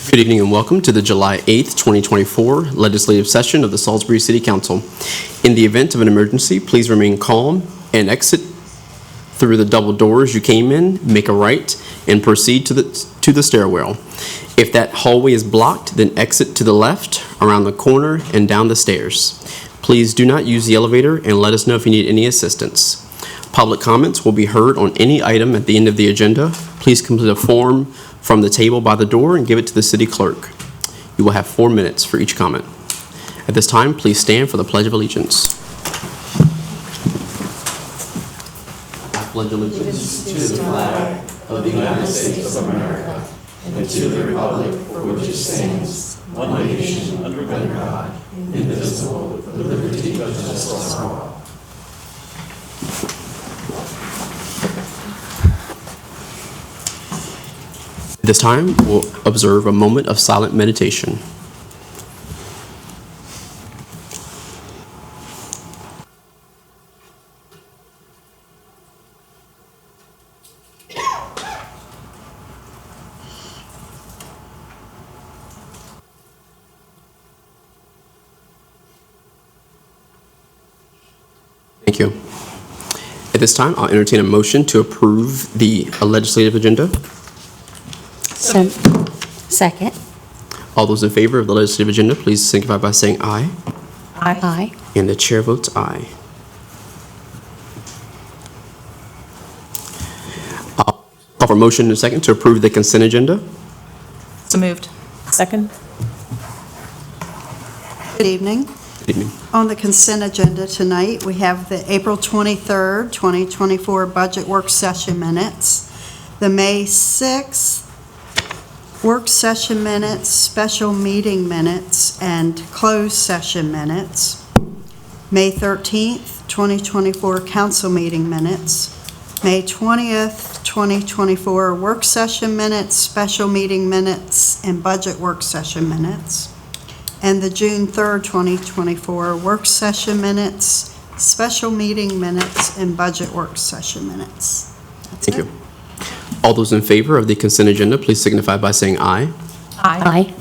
Good evening and welcome to the July 8th, 2024 legislative session of the Salisbury City Council. In the event of an emergency, please remain calm and exit through the double doors you came in, make a right, and proceed to the stairwell. If that hallway is blocked, then exit to the left, around the corner, and down the stairs. Please do not use the elevator and let us know if you need any assistance. Public comments will be heard on any item at the end of the agenda. Please complete a form from the table by the door and give it to the city clerk. You will have 4 minutes for each comment. At this time, please stand for the Pledge of Allegiance. I pledge allegiance to the flag of the United States of America and to the republic for which it stands, one nation under God, indivisible, with liberty and justice for all. At this time, we'll observe a moment of silent meditation. Thank you. At this time, I'll entertain a motion to approve the legislative agenda. Second. All those in favor of the legislative agenda, please signify by saying aye. Aye. And the chair votes aye. I'll call for a motion in a second to approve the consent agenda. So moved. Second. Good evening. Good evening. On the consent agenda tonight, we have the April 23rd, 2024 budget work session minutes, the May 6th work session minutes, special meeting minutes, and closed session minutes, May 13th, 2024 council meeting minutes, May 20th, 2024 work session minutes, special meeting minutes, and budget work session minutes, and the June 3rd, 2024 work session minutes, special meeting minutes, and budget work session minutes. Thank you. All those in favor of the consent agenda, please signify by saying aye. Aye.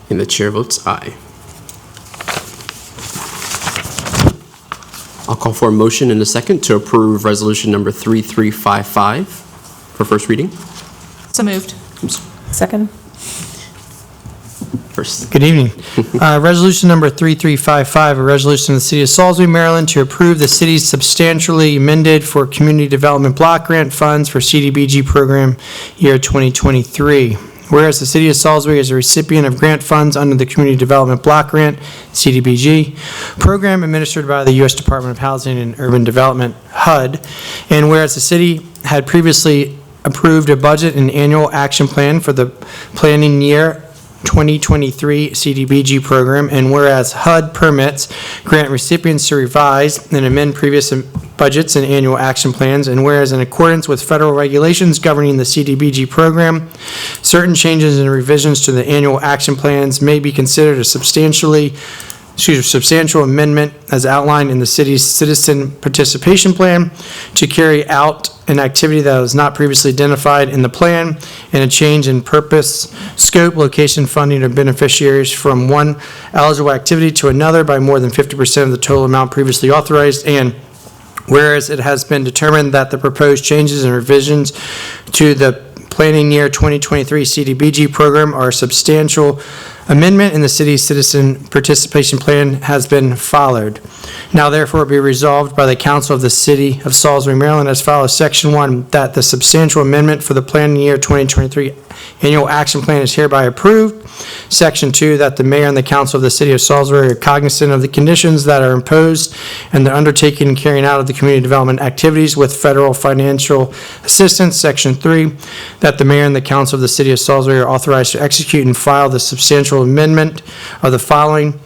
And the chair votes aye. I'll call for a motion in a second to approve resolution number 3355 for first reading. So moved. Second. First. Good evening. Resolution number 3355, a resolution of the City of Salisbury, Maryland, to approve the city's substantially amended for community development block grant funds for CDBG program year 2023. Whereas the City of Salisbury is a recipient of grant funds under the Community Development Block Grant, CDBG, program administered by the U.S. Department of Housing and Urban Development, HUD, and whereas the city had previously approved a budget and annual action plan for the planning year 2023 CDBG program, and whereas HUD permits grant recipients to revise and amend previous budgets and annual action plans, and whereas in accordance with federal regulations governing the CDBG program, certain changes and revisions to the annual action plans may be considered a substantial amendment as outlined in the city's citizen participation plan to carry out an activity that was not previously identified in the plan, and a change in purpose, scope, location, funding, or beneficiaries from one eligible activity to another by more than 50% of the total amount previously authorized, and whereas it has been determined that the proposed changes and revisions to the planning year 2023 CDBG program are a substantial amendment in the city's citizen participation plan has been followed. Now therefore be resolved by the Council of the City of Salisbury, Maryland as follows. Section 1, that the substantial amendment for the planning year 2023 annual action plan is hereby approved. Section 2, that the mayor and the council of the City of Salisbury are cognizant of the conditions that are imposed and the undertaking and carrying out of the community development activities with federal financial assistance. Section 3, that the mayor and the council of the City of Salisbury are authorized to execute and file the substantial amendment of the following: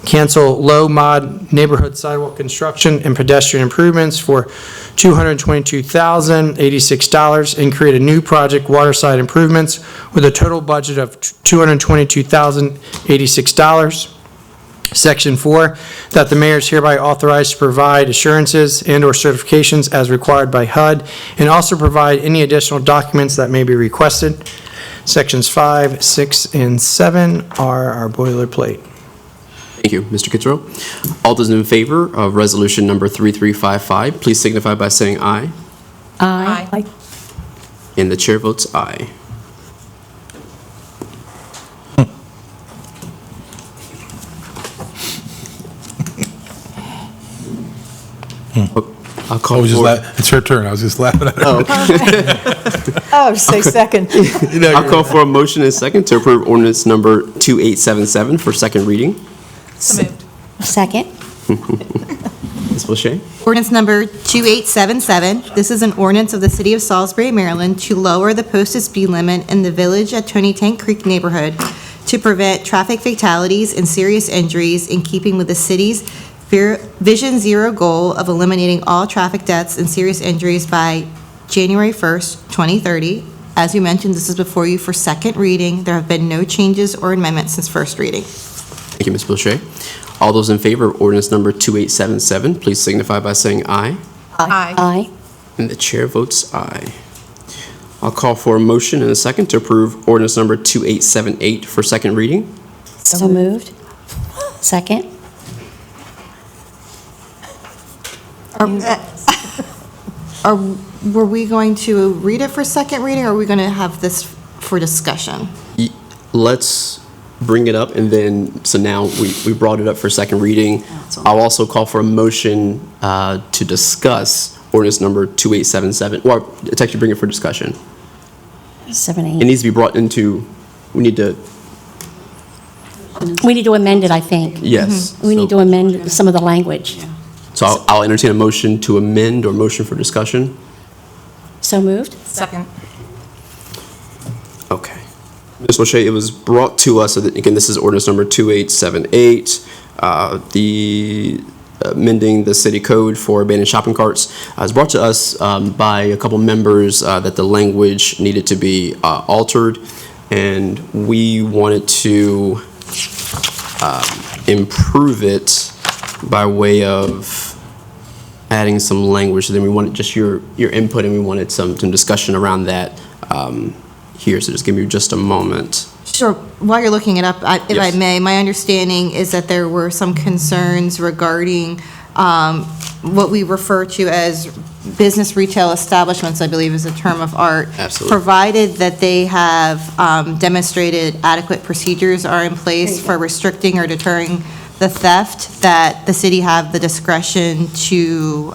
cancel low mod neighborhood sidewalk construction and pedestrian improvements for $222,086 and create a new project, waterside improvements, with a total budget of $222,086. Section 4, that the mayor is hereby authorized to provide assurances and/or certifications as required by HUD, and also provide any additional documents that may be requested. Sections 5, 6, and 7 are our boilerplate. Thank you, Mr. Kitzrow. All those in favor of resolution number 3355, please signify by saying aye. Aye. And the chair votes aye. I'll call It's her turn. I was just laughing at her. Oh, say second. I'll call for a motion and a second to approve ordinance number 2877 for second reading. So moved. Second. Ms. Boucher? Ordinance number 2877. This is an ordinance of the City of Salisbury, Maryland, to lower the posted speed limit in the Village at Tony Tank Creek neighborhood to prevent traffic fatalities and serious injuries in keeping with the city's Vision Zero goal of eliminating all traffic deaths and serious injuries by January 1st, 2030. As you mentioned, this is before you for second reading. There have been no changes or amendments since first reading. Thank you, Ms. Boucher. All those in favor of ordinance number 2877, please signify by saying aye. Aye. Aye. And the chair votes aye. I'll call for a motion and a second to approve ordinance number 2878 for second reading. So moved. Second. Were we going to read it for second reading, or are we going to have this for discussion? Let's bring it up, and then, so now we brought it up for second reading. I'll also call for a motion to discuss ordinance number 2877, or to actually bring it for discussion. 7, It 8. needs to be brought into, we need to, We need to amend it, I think. yes. We need to amend some of the language. So I'll entertain a motion to amend or motion for discussion. So moved. Second. Okay. Ms. O'Shea, it was brought to us, so that, again, this is ordinance number 2878, the amending the city code for abandoned shopping carts. It was brought to us by a couple members that the language needed to be altered, and we wanted to improve it by way of adding some language. So then we wanted just your input, and we wanted some discussion around that here. So just give me just a moment. Sure. While you're looking it up, if Yes. I may, my understanding is that there were some concerns regarding what we refer to as business retail establishments, I believe is a term of art. Absolutely. Provided that they have demonstrated adequate procedures are in place for restricting or deterring the theft, that the city have the discretion to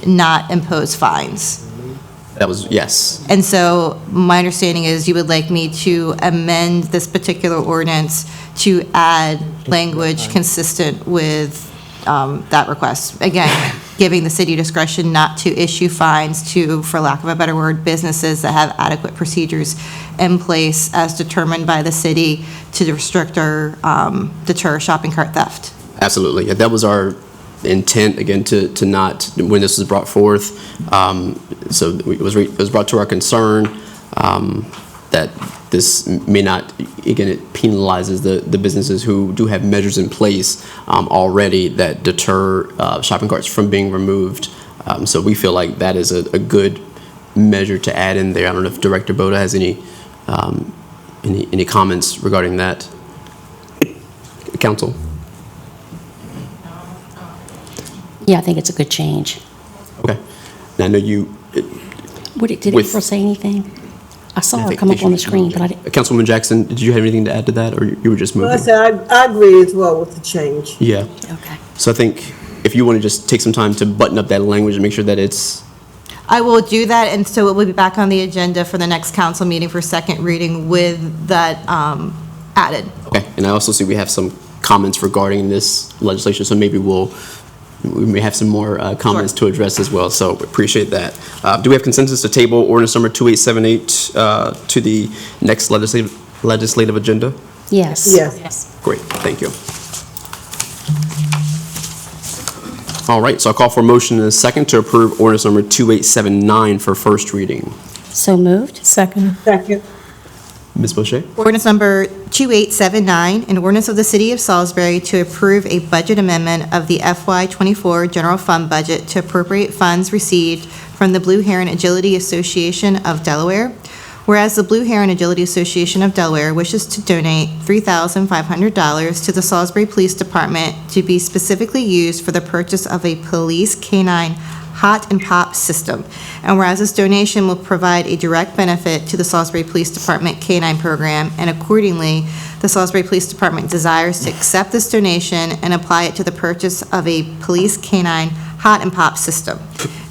not impose fines. That was, yes. And so my understanding is you would like me to amend this particular ordinance to add language consistent with that request. Again, giving the city discretion not to issue fines to, for lack of a better word, businesses that have adequate procedures in place as determined by the city to restrict or deter shopping cart theft. Absolutely. Yeah, that was our intent, again, to not, when this was brought forth. So it was brought to our concern that this may not, again, it penalizes the businesses who do have measures in place already that deter shopping carts from being removed. So we feel like that is a good measure to add in there. I don't know if Director Boda has any comments regarding that. Council? Yeah, I think it's a good change. Okay. Now, I know you. Did With- April say anything? I saw I her think- come I up think on the she- screen, but I didn't. Councilwoman Jackson, did you have anything to add to that, or you were just moving? Well, I said, I agree as well with the change. Yeah. Okay. So I think if you want to just take some time to button up that language and make sure that it's, I will do that, and so it will be back on the agenda for the next council meeting for second reading with that added. okay. And I also see we have some comments regarding this legislation, so maybe we may have some more comments to address as well, so appreciate that. Do we have consensus to table ordinance number 2878 to the next legislative agenda? Yes. Yes. Great, thank you. All right, so I'll call for a motion and a second to approve ordinance number 2879 for first reading. So moved. Second. Second. Ms. Boucher? Ordinance number 2879, an ordinance of the City of Salisbury to approve a budget amendment of the FY24 general fund budget to appropriate funds received from the Blue Heron Agility Association of Delaware, Whereas the Blue Heron Agility Association of Delaware wishes to donate $3,500 to the Salisbury Police Department to be specifically used for the purchase of a police canine hot and pop system. And whereas this donation will provide a direct benefit to the Salisbury Police Department canine program, and accordingly, the Salisbury Police Department desires to accept this donation and apply it to the purchase of a police canine hot and pop system.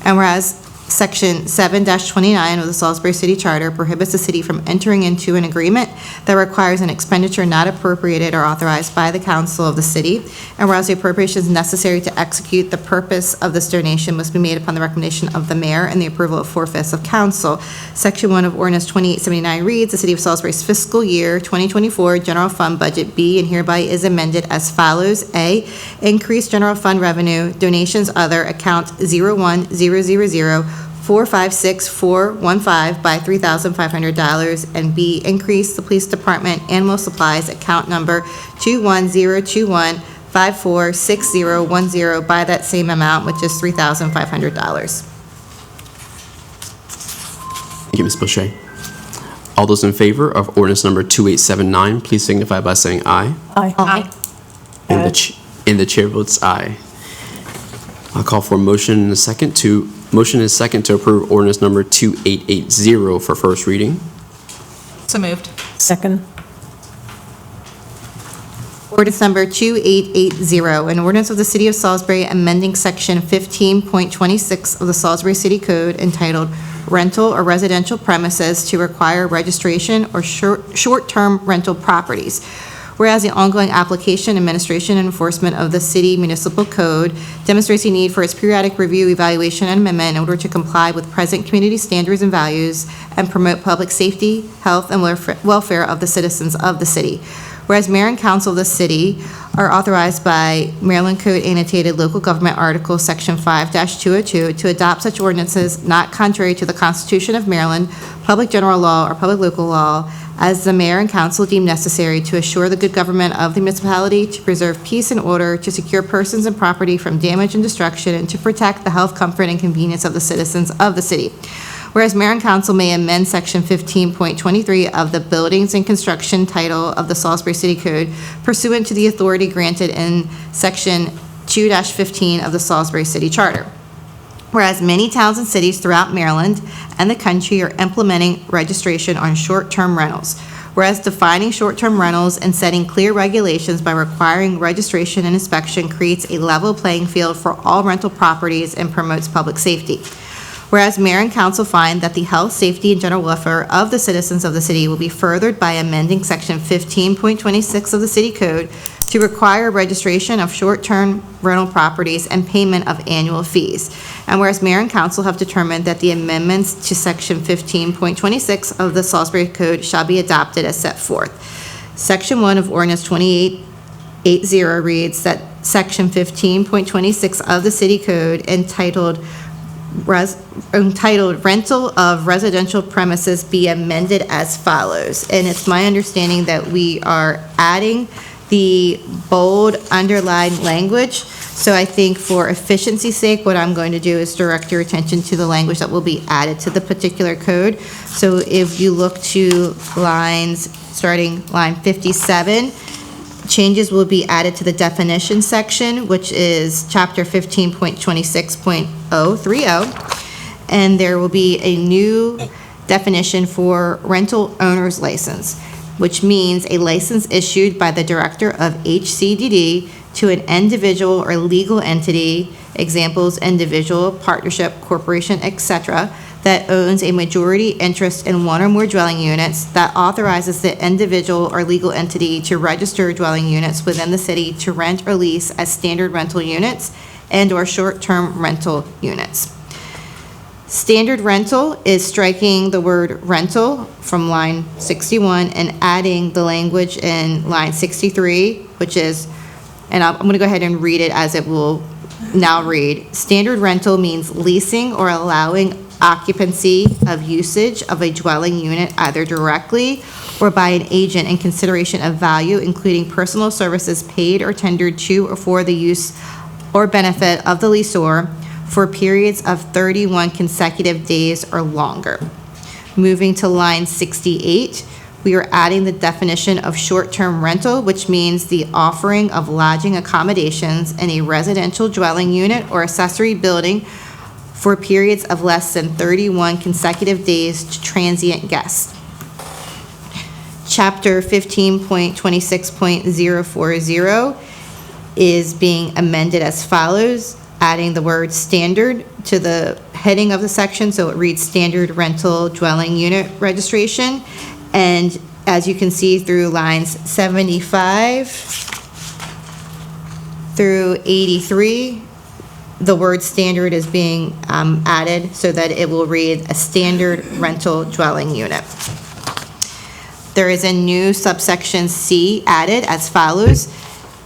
And whereas Section 7-29 of the Salisbury City Charter prohibits the city from entering into an agreement that requires an expenditure not appropriated or authorized by the council of the city, and whereas the appropriations necessary to execute the purpose of this donation must be made upon the recommendation of the mayor and the approval of 4/5 of council. Section 1 of Ordinance 2879 reads, "The City of Salisbury's fiscal year 2024 general fund budget be and hereby is amended as follows. A, increase general fund revenue, donations other, account 01000456415 by $3,500, and B, increase the police department animal supplies account number 21021546010 by that same amount, which is $3,500. Thank you, Ms. Boucher. All those in favor of ordinance number 2879, please signify by saying aye. Aye. And the chair votes aye. I'll call for a motion and a second to approve ordinance number 2880 for first reading. So moved. Second. Ordinance number 2880, an ordinance of the City of Salisbury amending Section 15.26 of the Salisbury City Code entitled Rental or Residential Premises to require registration or short-term rental properties. Whereas the ongoing application, administration, and enforcement of the city municipal code demonstrates a need for its periodic review, evaluation, and amendment in order to comply with present community standards and values and promote public safety, health, and welfare of the citizens of the city. Whereas mayor and council of the city are authorized by Maryland Code Annotated Local Government Article Section 5-202 to adopt such ordinances not contrary to the Constitution of Maryland, public general law, or public local law, as the mayor and council deem necessary to assure the good government of the municipality, to preserve peace and order, to secure persons and property from damage and destruction, and to protect the health, comfort, and convenience of the citizens of the city. Whereas mayor and council may amend Section 15.23 of the Buildings and Construction title of the Salisbury City Code pursuant to the authority granted in Section 2-15 of the Salisbury City Charter. Whereas many towns and cities throughout Maryland and the country are implementing registration on short-term rentals. Whereas defining short-term rentals and setting clear regulations by requiring registration and inspection creates a level playing field for all rental properties and promotes public safety. Whereas mayor and council find that the health, safety, and general welfare of the citizens of the city will be furthered by amending Section 15.26 of the city code to require registration of short-term rental properties and payment of annual fees. And whereas mayor and council have determined that the amendments to Section 15.26 of the Salisbury Code shall be adopted as set forth. Section 1 of Ordinance 2880 reads that Section 15.26 of the city code entitled Rental of Residential Premises be amended as follows. And it's my understanding that we are adding the bold underlined language. So I think for efficiency's sake, what I'm going to do is direct your attention to the language that will be added to the particular code. So if you look to starting line 57, changes will be added to the definition section, which is chapter 15.26.030, and there will be a new definition for rental owner's license, which means a license issued by the director of HCDD to an individual or legal entity, examples individual, partnership, corporation, etc., that owns a majority interest in one or more dwelling units, that authorizes the individual or legal entity to register dwelling units within the city to rent or lease as standard rental units and/or short-term rental units. Standard rental is striking the word rental from line 61 and adding the language in line 63, which is, and I'm going to go ahead and read it as it will now read. Standard rental means leasing or allowing occupancy of usage of a dwelling unit either directly or by an agent in consideration of value, including personal services paid or tendered to or for the use or benefit of the leaseor for periods of 31 consecutive days or longer. Moving to line 68, we are adding the definition of short-term rental, which means the offering of lodging accommodations in a residential dwelling unit or accessory building for periods of less than 31 consecutive days to transient guests. Chapter 15.26.040 is being amended as follows, adding the word standard to the heading of the section, so it reads standard rental dwelling unit registration. And as you can see through lines 75 through 83, the word standard is being added so that it will read a standard rental dwelling unit. There is a new subsection C added as follows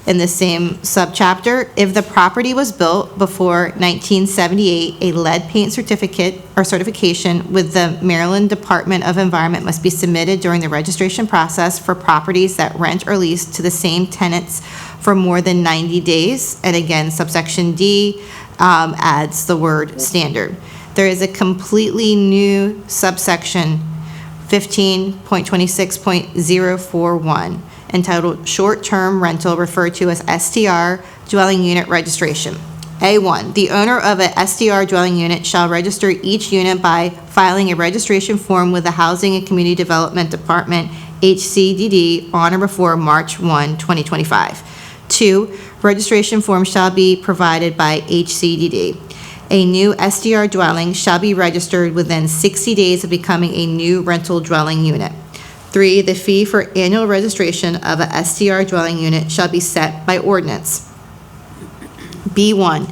in the same subchapter. If the property was built before 1978, a lead paint certificate or certification with the Maryland Department of Environment must be submitted during the registration process for properties that rent or lease to the same tenants for more than 90 days. And again, subsection D adds the word standard. There is a completely new subsection 15.26.041 entitled Short-Term Rental, referred to as STR Dwelling Unit Registration. A1, the owner of a STR dwelling unit shall register each unit by filing a registration form with the Housing and Community Development Department, HCDD, on or before March 1, 2025. 2, registration form shall be provided by HCDD. A new SDR dwelling shall be registered within 60 days of becoming a new rental dwelling unit. 3, the fee for annual registration of a SDR dwelling unit shall be set by ordinance. B1,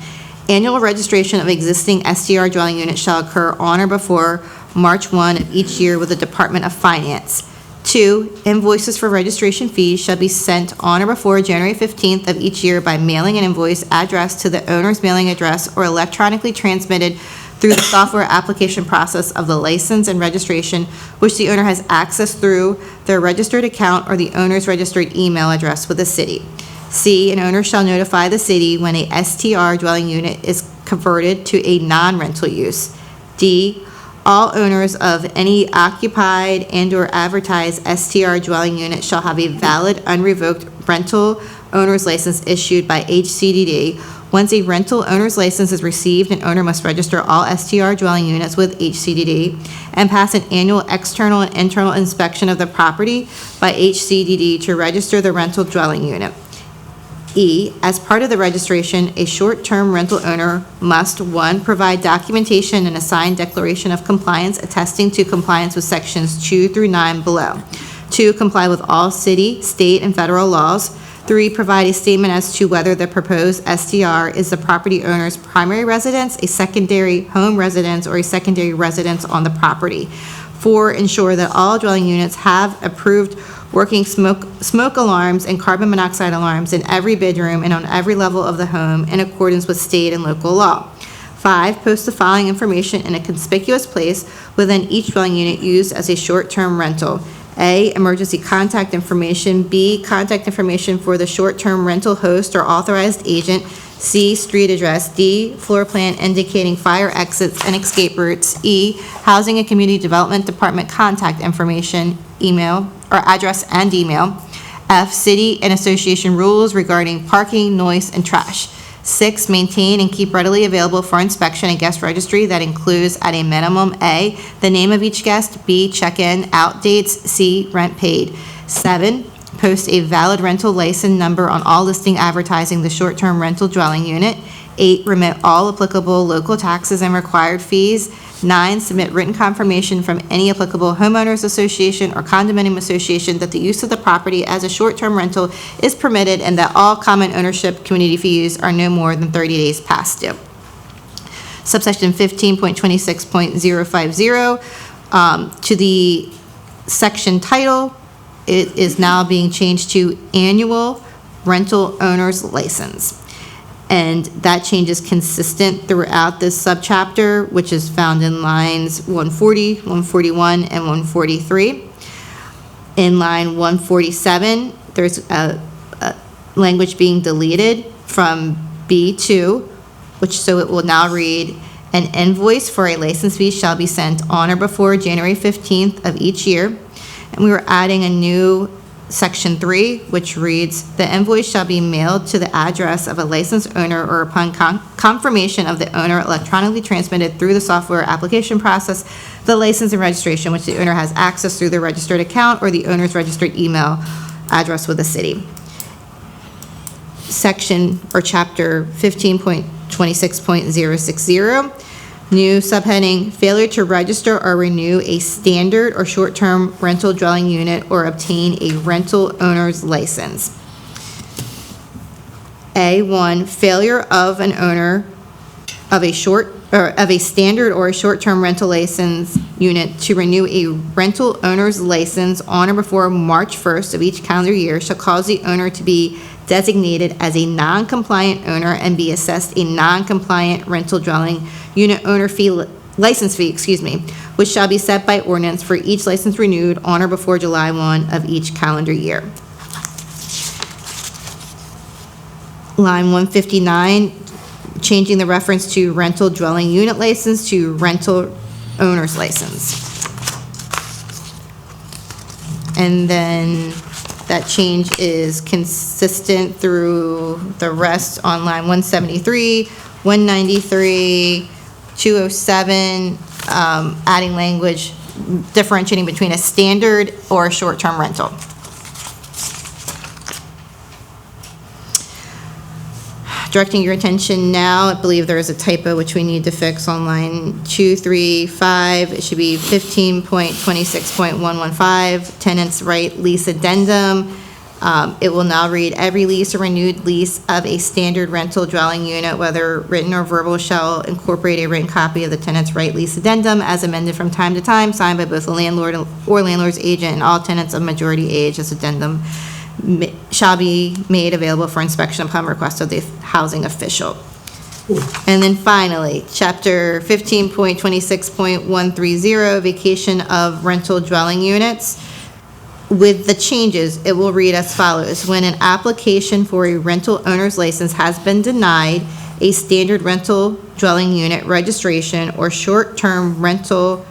annual registration of existing SDR dwelling unit shall occur on or before March 1 of each year with the Department of Finance. 2, invoices for registration fees shall be sent on or before January 15th of each year by mailing an invoice addressed to the owner's mailing address or electronically transmitted through the software application process of the license and registration, which the owner has access through their registered account or the owner's registered email address with the city. C, an owner shall notify the city when a STR dwelling unit is converted to a non-rental use. D, all owners of any occupied and/or advertised STR dwelling unit shall have a valid, unrevoked rental owner's license issued by HCDD. Once a rental owner's license is received, an owner must register all STR dwelling units with HCDD and pass an annual external and internal inspection of the property by HCDD to register the rental dwelling unit. E, as part of the registration, a short-term rental owner must, 1, provide documentation and a signed declaration of compliance attesting to compliance with sections 2 through 9 below. 2, comply with all city, state, and federal laws. 3, provide a statement as to whether the proposed SDR is the property owner's primary residence, a secondary home residence, or a secondary residence on the property. 4, ensure that all dwelling units have approved working smoke alarms and carbon monoxide alarms in every bedroom and on every level of the home in accordance with state and local law. 5, post the following information in a conspicuous place within each dwelling unit used as a short-term rental. A, emergency contact information. B, contact information for the short-term rental host or authorized agent. C, street address. D, floor plan indicating fire exits and escape routes. E, Housing and Community Development Department contact information, email, or address and email. F, city and association rules regarding parking, noise, and trash. 6, maintain and keep readily available for inspection a guest registry that includes at a minimum A, the name of each guest, B, check-in, out dates, C, rent paid. 7, post a valid rental license number on all listing advertising the short-term rental dwelling unit. 8, remit all applicable local taxes and required fees. 9, submit written confirmation from any applicable homeowners association or condominium association that the use of the property as a short-term rental is permitted and that all common ownership community fees are no more than 30 days past due. Subsection 15.26.050, to the section title, it is now being changed to annual rental owner's license. And that change is consistent throughout this subchapter, which is found in lines 140, 141, and 143. In line 147, there's a language being deleted from B2, which so it will now read, An invoice for a license fee shall be sent on or before January 15th of each year. And we were adding a new Section 3, which reads, "The invoice shall be mailed to the address of a licensed owner or upon confirmation of the owner electronically transmitted through the software application process, the license and registration which the owner has access through the registered account or the owner's registered email address with the city." Section or Chapter 15.26.060, new subheading, "Failure to register or renew a standard or short-term rental dwelling unit or obtain a rental owner's license." A1, failure of an owner of a standard or a short-term rental license unit to renew a rental owner's license on or before March 1st of each calendar year shall cause the owner to be designated as a non-compliant owner and be assessed a non-compliant rental dwelling unit owner license fee, which shall be set by ordinance for each license renewed on or before July 1 of each calendar year. Line 159, changing the reference to rental dwelling unit license to rental owner's license. And then that change is consistent through the rest on line 173, 193, 207, adding language differentiating between a standard or a short-term rental. Directing your attention now, I believe there is a typo which we need to fix on line 235. It should be 15.26.115, tenant's right lease addendum. It will now read, "Every lease or renewed lease of a standard rental dwelling unit, whether written or verbal, shall incorporate a written copy of the tenant's right lease addendum as amended from time to time, signed by both the landlord or landlord's agent and all tenants of majority age. This addendum shall be made available for inspection upon request of the housing official." And then finally, Chapter 15.26.130, vacation of rental dwelling units. With the changes, it will read as follows. When an application for a rental owner's license has been denied, a standard rental dwelling unit registration or short-term rental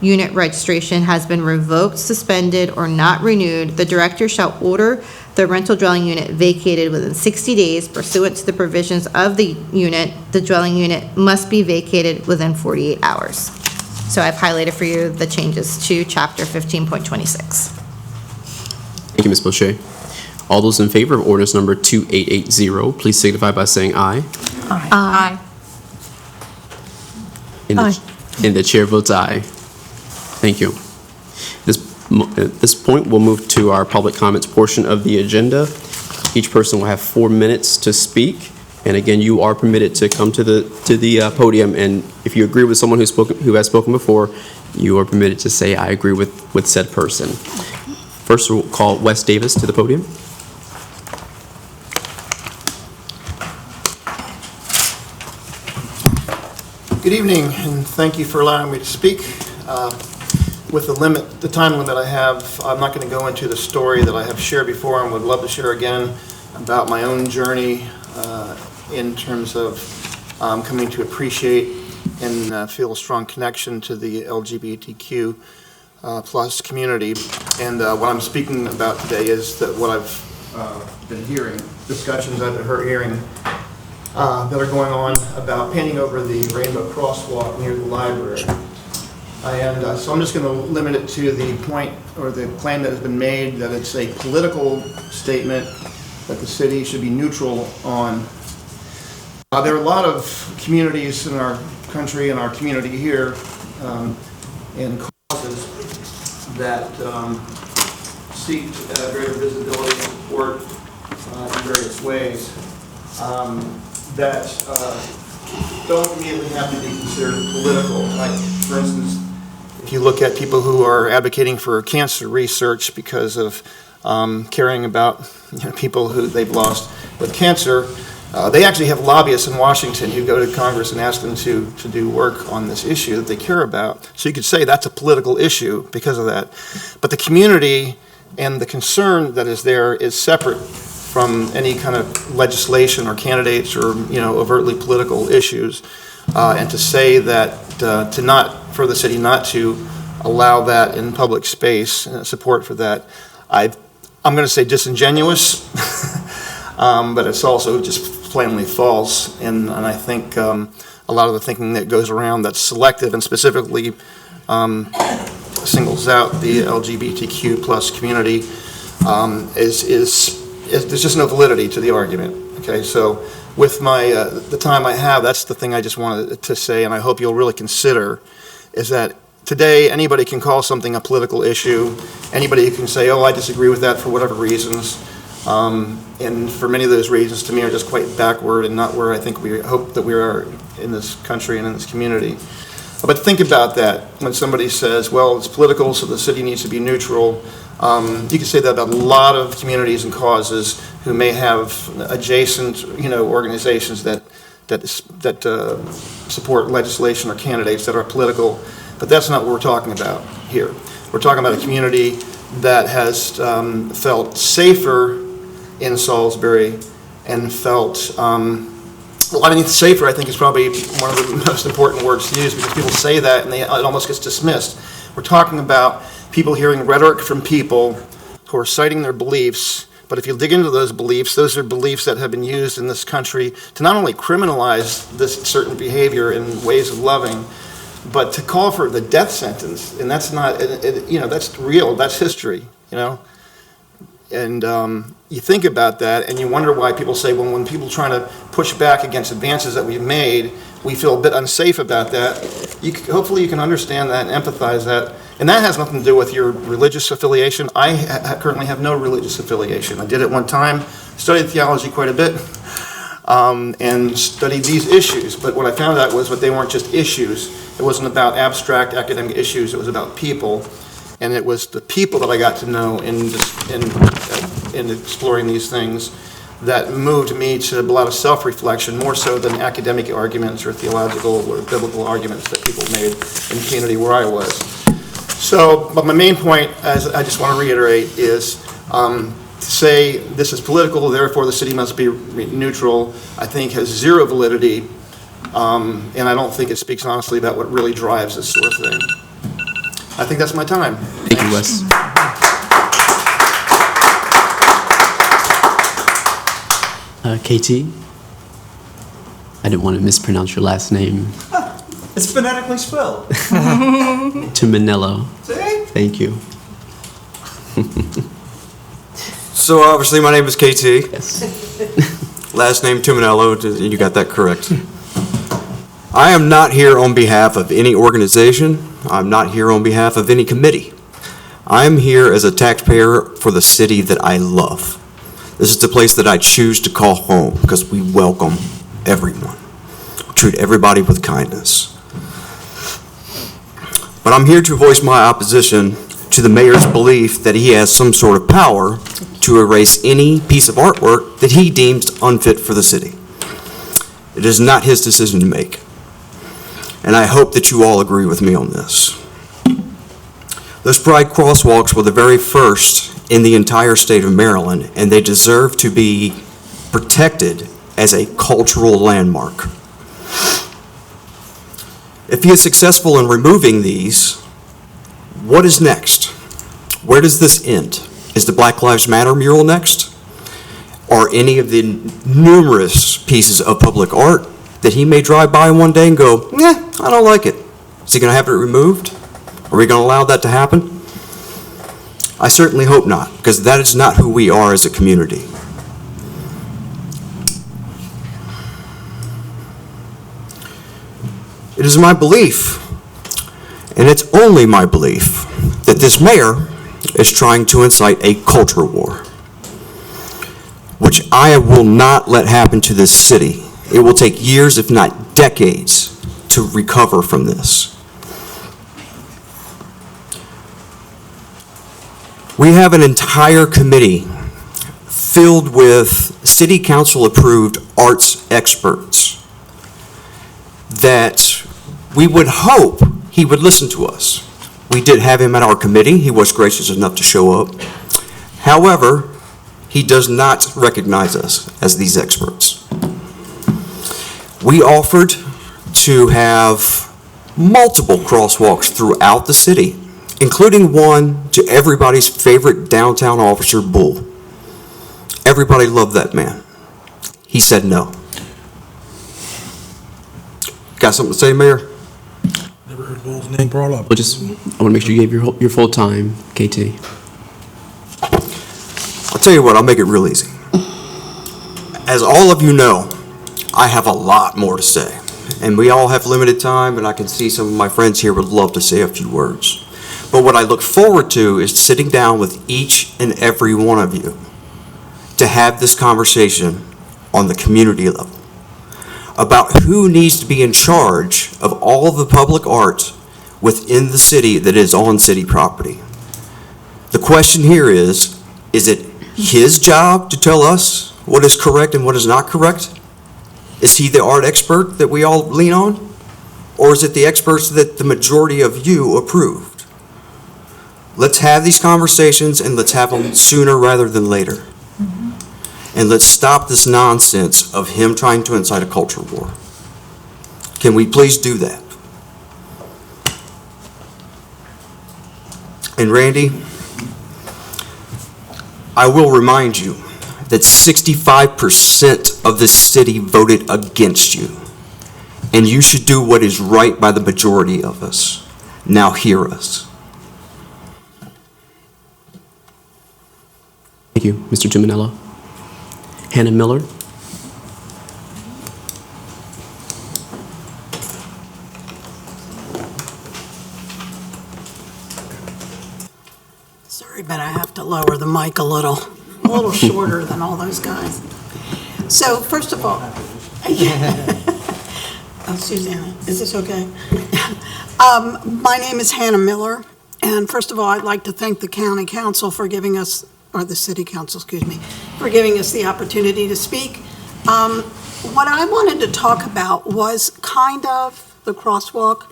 unit registration has been revoked, suspended, or not renewed, the director shall order the rental dwelling unit vacated within 60 days pursuant to the provisions of the unit. The dwelling unit must be vacated within 48 hours. So I've highlighted for you the changes to Chapter 15.26. Thank you, Ms. Boucher. All those in favor of ordinance number 2880, please signify by saying aye. Aye. And the chair votes aye. Thank you. At this point, we'll move to our public comments portion of the agenda. Each person will have 4 minutes to speak. And again, you are permitted to come to the podium. And if you agree with someone who has spoken before, you are permitted to say, "I agree with said person." First, we'll call Wes Davis to the podium. Good evening, and thank you for allowing me to speak. With the time limit I have, I'm not going to go into the story that I have shared before and would love to share again about my own journey in terms of coming to appreciate and feel a strong connection to the LGBTQ plus community. And what I'm speaking about today is that what I've been hearing, discussions I've been hearing that are going on about painting over the rainbow crosswalk near the library. And so I'm just going to limit it to the point or the claim that has been made that it's a political statement that the city should be neutral on. There are a lot of communities in our country and our community here and causes that seek greater visibility and support in various ways that don't immediately have to be considered political. Like, for instance, if you look at people who are advocating for cancer research because of caring about people who they've lost with cancer, they actually have lobbyists in Washington who go to Congress and ask them to do work on this issue that they care about. So you could say that's a political issue because of that. But the community and the concern that is there is separate from any kind of legislation or candidates or overtly political issues. and to say that, for the city not to allow that in public space, support for that, I'm going to say disingenuous, but it's also just plainly false. And I think a lot of the thinking that goes around that's selective and specifically singles out the LGBTQ plus community there's just no validity to the argument. Okay, so with the time I have, that's the thing I just wanted to say, and I hope you'll really consider, is that today anybody can call something a political issue. Anybody can say, oh, I disagree with that for whatever reasons. And for many of those reasons, to me, are just quite backward and not where I think we hope that we are in this country and in this community. But think about that when somebody says, well, it's political, so the city needs to be neutral. You can say that about a lot of communities and causes who may have adjacent, organizations that support legislation or candidates that are political. But that's not what we're talking about here. We're talking about a community that has felt safer in Salisbury and felt, safer I think is probably one of the most important words to use, because people say that and it almost gets dismissed. We're talking about people hearing rhetoric from people who are citing their beliefs, but if you dig into those are beliefs that have been used in this country to not only criminalize this certain behavior in ways of loving, but to call for the death sentence. And that's not, that's real, that's history, And you think about that and you wonder why people say, well, when people trying to push back against advances that we've made, we feel a bit unsafe about that. Hopefully you can understand that and empathize that. And that has nothing to do with your religious affiliation. I currently have no religious affiliation. I did it one time, studied theology quite a bit, and studied these issues. But what I found out was that they weren't just issues. It wasn't about abstract academic issues. It was about people. And it was the people that I got to know in exploring these things that moved me to a lot of self-reflection, more so than academic arguments or theological or biblical arguments that people made in the community where I was. So, but my main point, as I just want to reiterate, is to say this is political, therefore the city must be neutral, I think has zero validity, and I don't think it speaks honestly about what really drives this sort of thing. I think that's my time. Thank you, Wes. KT? I didn't want to mispronounce your last name. It's phonetically spelled. Tuminello. See? Thank you. So obviously my name is KT. Yes. Last name Tuminello, you got that correct. I am not here on behalf of any organization. I'm not here on behalf of any committee. I'm here as a taxpayer for the city that I love. This is the place that I choose to call home because we welcome everyone. We treat everybody with kindness. But I'm here to voice my opposition to the mayor's belief that he has some sort of power to erase any piece of artwork that he deems unfit for the city. It is not his decision to make. And I hope that you all agree with me on this. Those pride crosswalks were the very first in the entire state of Maryland, and they deserve to be protected as a cultural landmark. If he is successful in removing these, what is next? Where does this end? Is the Black Lives Matter mural next? Or any of the numerous pieces of public art that he may drive by one day and go, I don't like it. Is he going to have it removed? Are we going to allow that to happen? I certainly hope not, because that is not who we are as a community. It is my belief, and it's only my belief, that this mayor is trying to incite a culture war, which I will not let happen to this city. It will take years, if not decades, to recover from this. We have an entire committee filled with city council approved arts experts that we would hope he would listen to us. We did have him at our committee. He was gracious enough to show up. However, he does not recognize us as these experts. We offered to have multiple crosswalks throughout the city, including one to everybody's favorite downtown officer, Bull. Everybody loved that man. He said no. Got something to say, Mayor? Never heard Bull's name brought up. I want to make sure you gave your full time, KT. I'll tell you what, I'll make it real easy. As all of you know, I have a lot more to say, and we all have limited time, and I can see some of my friends here would love to say a few words. But what I look forward to is sitting down with each and every one of you to have this conversation on the community level about who needs to be in charge of all of the public art within the city that is on city property. The question here is it his job to tell us what is correct and what is not correct? Is he the art expert that we all lean on? Or is it the experts that the majority of you approved? Let's have these conversations, and let's have them sooner rather than later. And let's stop this nonsense of him trying to incite a culture war. Can we please do that? And Randy, I will remind you that 65% of the city voted against you. And you should do what is right by the majority of us. Now hear us. Thank you, Mr. Giminello. Hannah Miller. Sorry, but I have to lower the mic a little shorter than all those guys. So first of all, oh, Susanna, is this okay? My name is Hannah Miller, and first of all, I'd like to thank the county council for giving us, or the city council, excuse me, for giving us the opportunity to speak. What I wanted to talk about was kind of the crosswalk.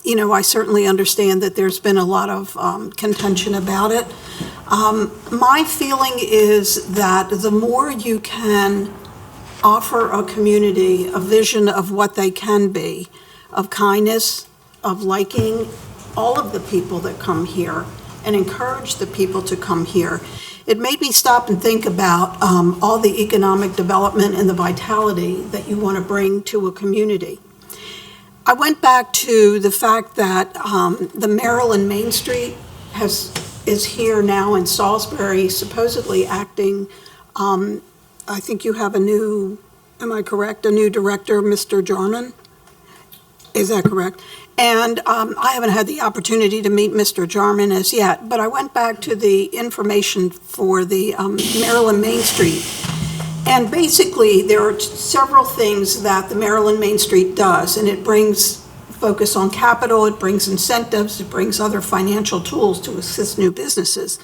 You know, I certainly understand that there's been a lot of contention about it. My feeling is that the more you can offer a community a vision of what they can be, of kindness, of liking all of the people that come here, and encourage the people to come here. It made me stop and think about all the economic development and the vitality that you want to bring to a community. I went back to the fact that the Maryland Main Street is here now in Salisbury, supposedly acting, I think you have a new, am I correct, a new director, Mr. Jarman? Is that correct? And I haven't had the opportunity to meet Mr. Jarman as yet, but I went back to the information for the Maryland Main Street. And basically, there are several things that the Maryland Main Street does, and it brings focus on capital, it brings incentives, it brings other financial tools to assist new businesses.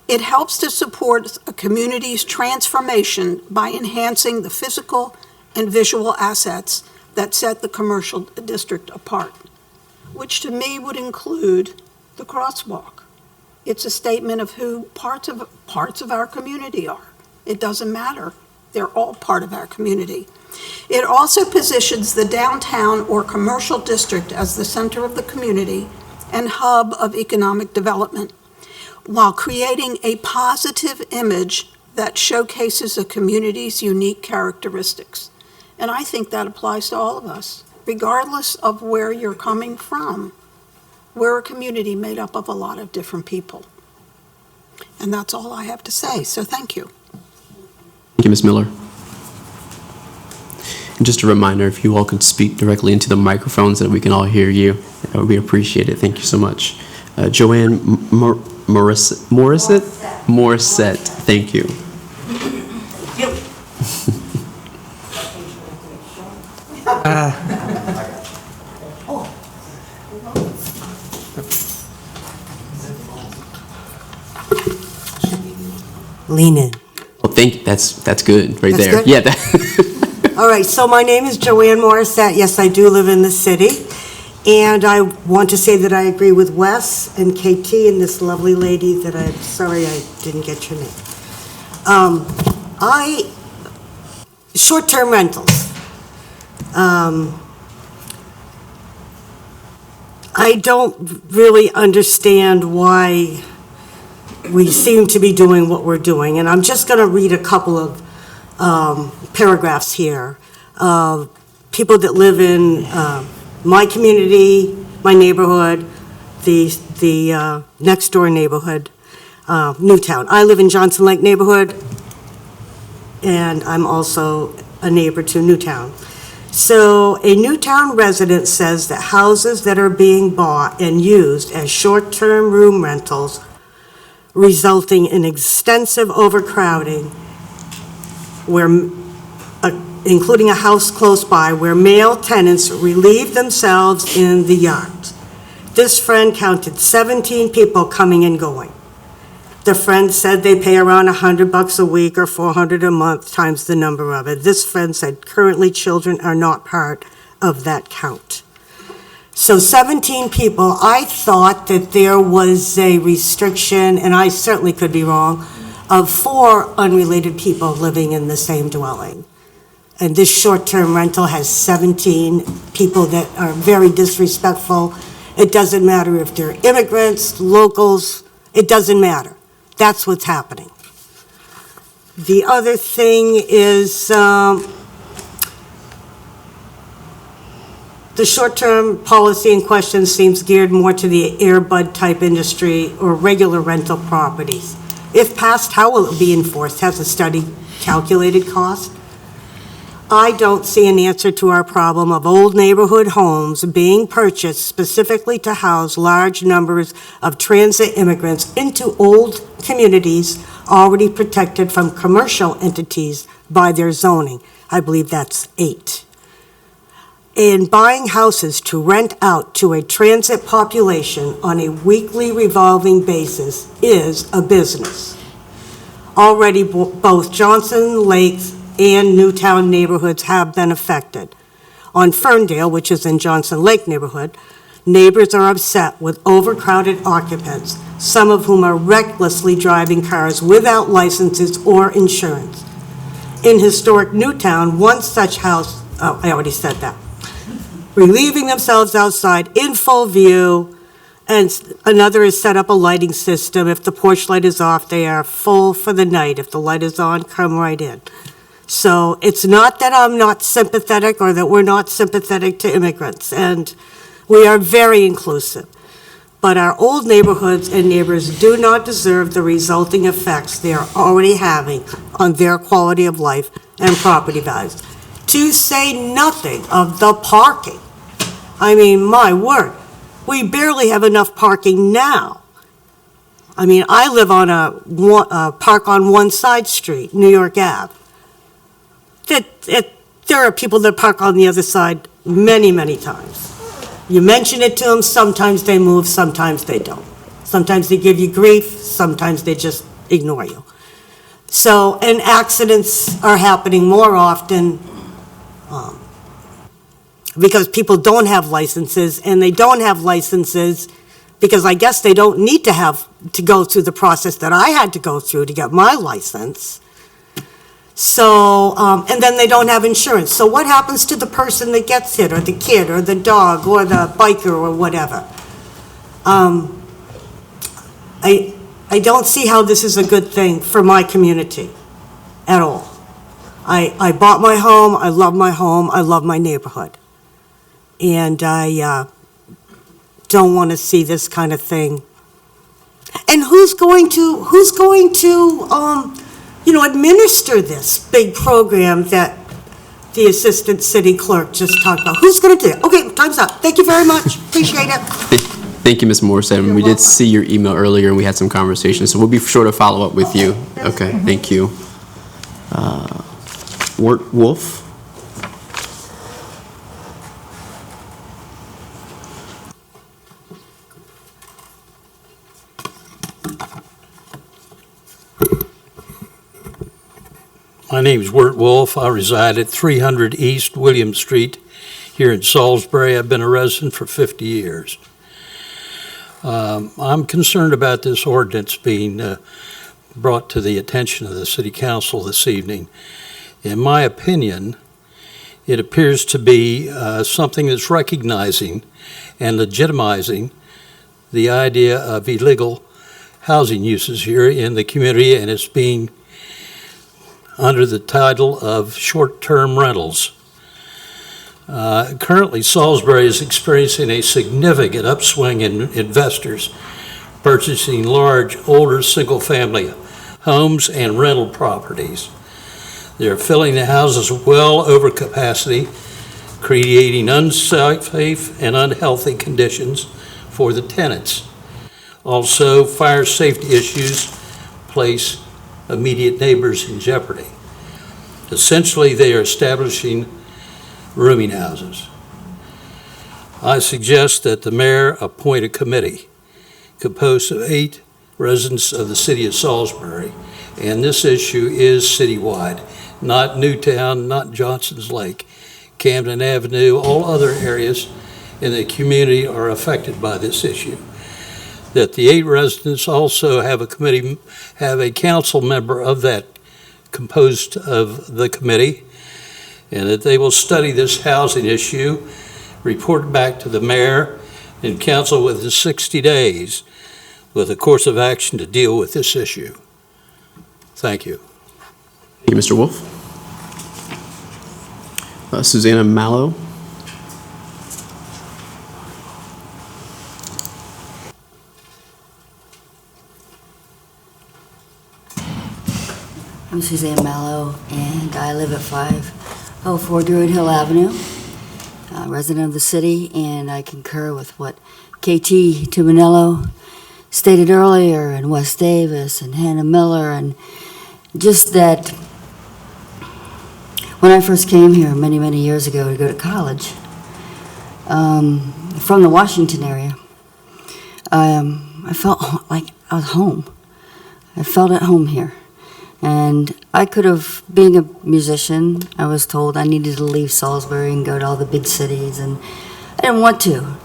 It helps to support a community's transformation by enhancing the physical and visual assets that set the commercial district apart, which to me would include the crosswalk. It's a statement of who parts of our community are. It doesn't matter. They're all part of our community. It also positions the downtown or commercial district as the center of the community and hub of economic development, while creating a positive image that showcases a community's unique characteristics. And I think that applies to all of us, regardless of where you're coming from. We're a community made up of a lot of different people. And that's all I have to say, so thank you. Thank you, Ms. Miller. And just a reminder, if you all could speak directly into the microphones so that we can all hear you, that would be appreciated. Thank you so much. Joanne Morissette, thank you. Lean in. Well, thank you. That's good right That's there. good? Yeah. All right, so my name is Joanne Morissette. Yes, I do live in the city. And I want to say that I agree with Wes and KT and this lovely lady that I'm sorry I didn't get your name. Short-term rentals. I don't really understand why we seem to be doing what we're doing, and I'm just going to read a couple of paragraphs here. People that live in my community, my neighborhood, the next-door neighborhood, Newtown. I live in Johnson Lake neighborhood, and I'm also a neighbor to Newtown. So a Newtown resident says that houses that are being bought and used as short-term room rentals, resulting in extensive overcrowding, where, including a house close by, where male tenants relieve themselves in the yards. This friend counted 17 people coming and going. The friend said they pay around $100 a week or $400 a month times the number of it. This friend said currently children are not part of that count. So 17 people. I thought that there was a restriction, and I certainly could be wrong, of 4 unrelated people living in the same dwelling. And this short-term rental has 17 people that are very disrespectful. It doesn't matter if they're immigrants, locals, it doesn't matter. That's what's happening. The other thing is the short-term policy in question seems geared more to the Airbud type industry or regular rental properties. If passed, how will it be enforced? Has the study calculated cost? I don't see an answer to our problem of old neighborhood homes being purchased specifically to house large numbers of transit immigrants into old communities already protected from commercial entities by their zoning. I believe that's 8. And buying houses to rent out to a transit population on a weekly revolving basis is a business. Already both Johnson Lakes and Newtown neighborhoods have been affected. On Ferndale, which is in Johnson Lake neighborhood, neighbors are upset with overcrowded occupants, some of whom are recklessly driving cars without licenses or insurance. In historic Newtown, one such house, I already said that, relieving themselves outside in full view, and another has set up a lighting system. If the porch light is off, they are full for the night. If the light is on, come right in. So it's not that I'm not sympathetic or that we're not sympathetic to immigrants, and we are very inclusive. But our old neighborhoods and neighbors do not deserve the resulting effects they are already having on their quality of life and property values. To say nothing of the parking. I mean, my word, we barely have enough parking now. I mean, I live on a park on one side street, New York Ave. There are people that park on the other side many, many times. You mention it to them, sometimes they move, sometimes they don't. Sometimes they give you grief, sometimes they just ignore you. So, and accidents are happening more often because people don't have licenses, and they don't have licenses because I guess they don't need to go through the process that I had to go through to get my license. So, and then they don't have insurance. So what happens to the person that gets hit, or the kid, or the dog, or the biker, or whatever? I don't see how this is a good thing for my community at all. I bought my home, I love my neighborhood. And I don't want to see this kind of thing. And who's going to administer this big program that the assistant city clerk just talked about? Who's going to do it? Okay, time's up. Thank you very much. Appreciate it. Thank you, Ms. Morrison. We did see your email earlier, and we had some conversations, so we'll be sure to follow up with you. Okay, thank you. Wolf? My name is Wirt Wolf. I reside at 300 East William Street here in Salisbury. I've been a resident for 50 years. I'm concerned about this ordinance being brought to the attention of the City Council this evening. In my opinion, it appears to be something that's recognizing and legitimizing the idea of illegal housing uses here in the community, and it's being under the title of short-term rentals. Currently, Salisbury is experiencing a significant upswing in investors purchasing large, older, single-family homes and rental properties. They're filling the houses well over capacity, creating unsafe and unhealthy conditions for the tenants. Also, fire safety issues place immediate neighbors in jeopardy. Essentially, they are establishing rooming houses. I suggest that the mayor appoint a committee composed of 8 residents of the city of Salisbury, and this issue is citywide, not Newtown, not Johnson's Lake, Camden Avenue, all other areas in the community are affected by this issue. That the 8 residents also have a council member of that composed of the committee, and that they will study this housing issue, report back to the mayor and council within 60 days with a course of action to deal with this issue. Thank you. Thank you, Mr. Wolf. Susanna Mallow. I'm Suzanne Mallow, and I live at 504 Druid Hill Avenue, a resident of the city, and I concur with what KT Tuminello stated earlier, and Wes Davis, and Hannah Miller, and just that when I first came here many, many years ago to go to college, from the Washington area, I felt like I was home. I felt at home here. And I could have, being a musician, I was told I needed to leave Salisbury and go to all the big cities, and I didn't want to.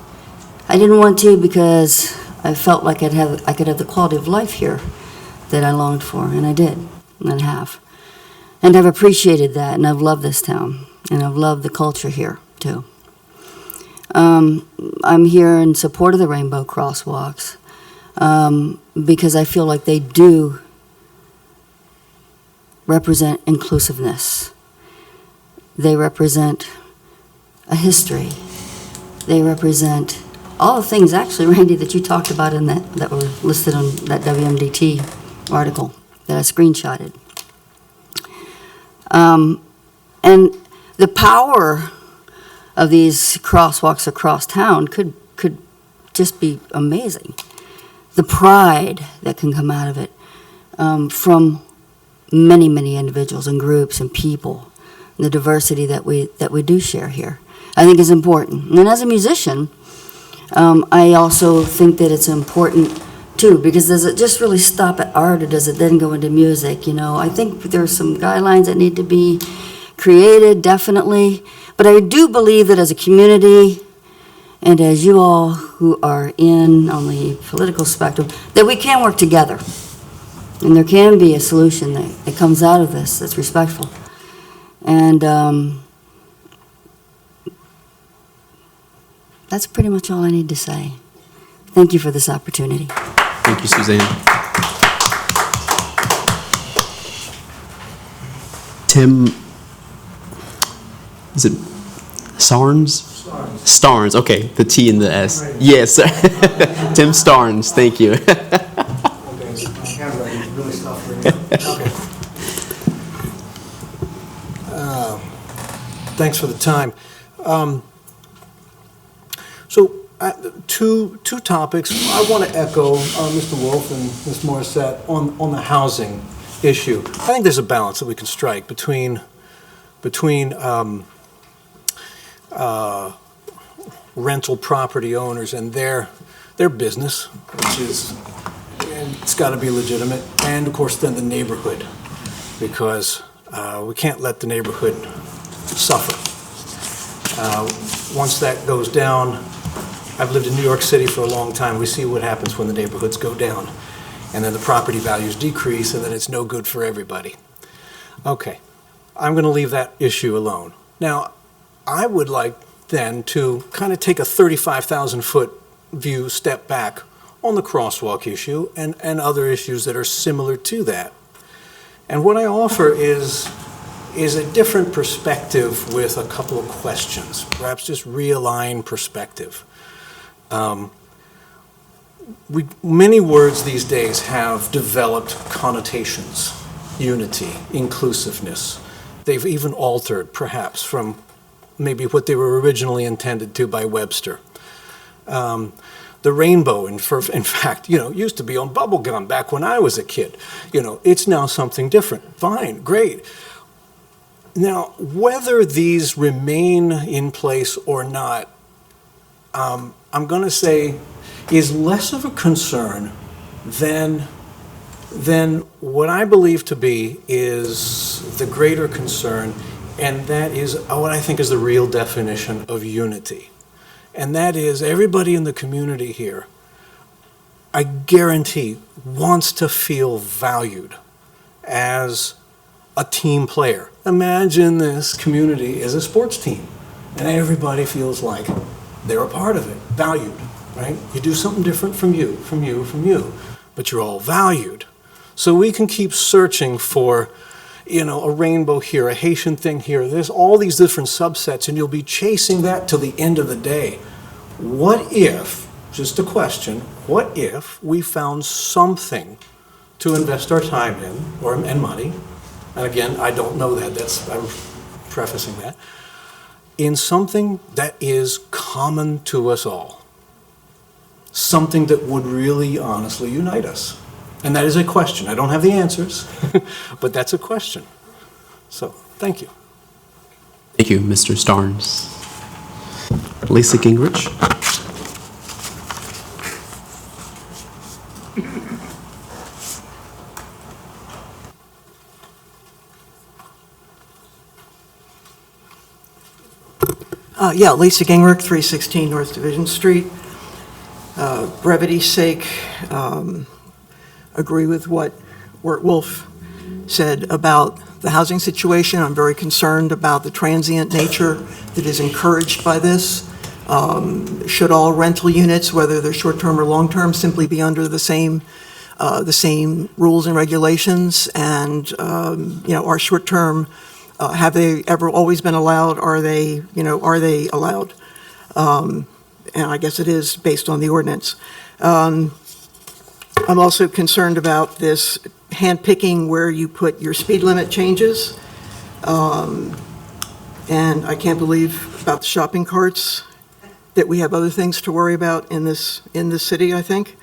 I didn't want to because I felt like I could have the quality of life here that I longed for, and I did, and I have. And I've appreciated that, and I've loved this town, and I've loved the culture here, too. I'm here in support of the Rainbow Crosswalks because I feel like they do represent inclusiveness. They represent a history. They represent all the things, actually, Randy, that you talked about in that were listed on that WMDT article that I screenshotted. And the power of these crosswalks across town could just be amazing. The pride that can come out of it from many, many individuals and groups and people, the diversity that we do share here, I think is important. And as a musician, I also think that it's important too, because does it just really stop at art, or does it then go into music? You know, I think there's some guidelines that need to be created, definitely. But I do believe that as a community, and as you all who are on the political spectrum, that we can work together. And there can be a solution that comes out of this that's respectful. And that's pretty much all I need to say. Thank you for this opportunity. Thank you, Suzanne. Tim, is it Starnes? Starnes, okay, the T and the S. Yes, sir. Tim Starnes, thank you. Thanks for the time. So two topics. I want to echo Mr. Wolf and Ms. Morissette on the housing issue. I think there's a balance that we can strike between rental property owners and their business, which is, and it's got to be legitimate, and of course then the neighborhood, because we can't let the neighborhood suffer. Once that goes down, I've lived in New York City for a long time. We see what happens when the neighborhoods go down, and then the property values decrease, and then it's no good for everybody. Okay, I'm going to leave that issue alone. Now, I would like then to kind of take a 35,000-foot view, step back on the crosswalk issue and other issues that are similar to that. And what I offer is a different perspective with a couple of questions, perhaps just realign perspective. Many words these days have developed connotations: unity, inclusiveness. They've even altered, perhaps, from maybe what they were originally intended to by Webster. The rainbow, in fact, used to be on bubble gum back when I was a kid. It's now something different. Fine, great. Now, whether these remain in place or not, I'm going to say is less of a concern than what I believe to be is the greater concern, and that is what I think is the real definition of unity. And that is everybody in the community here, I guarantee, wants to feel valued as a team player. Imagine this community is a sports team, and everybody feels like they're a part of it, valued, right? You do something different from you, but you're all valued. So we can keep searching for, a rainbow here, a Haitian thing here. There's all these different subsets, and you'll be chasing that till the end of the day. What if, just a question, what if we found something to invest our time in, and money, and again, I don't know that, I'm prefacing that, in something that is common to us all. Something that would really honestly unite us. And that is a question. I don't have the answers, but that's a question. So, thank you. Thank you, Mr. Starnes. Lisa Gingrich. Lisa Gingrich, 316 North Division Street. Brevity's sake, agree with what Wirt Wolf said about the housing situation. I'm very concerned about the transient nature that is encouraged by this. Should all rental units, whether they're short-term or long-term, simply be under the same rules and regulations? And are short-term, have they ever always been allowed? Are they allowed? And I guess it is based on the ordinance. I'm also concerned about this handpicking where you put your speed limit changes. And I can't believe about the shopping carts, that we have other things to worry about in this city, I think.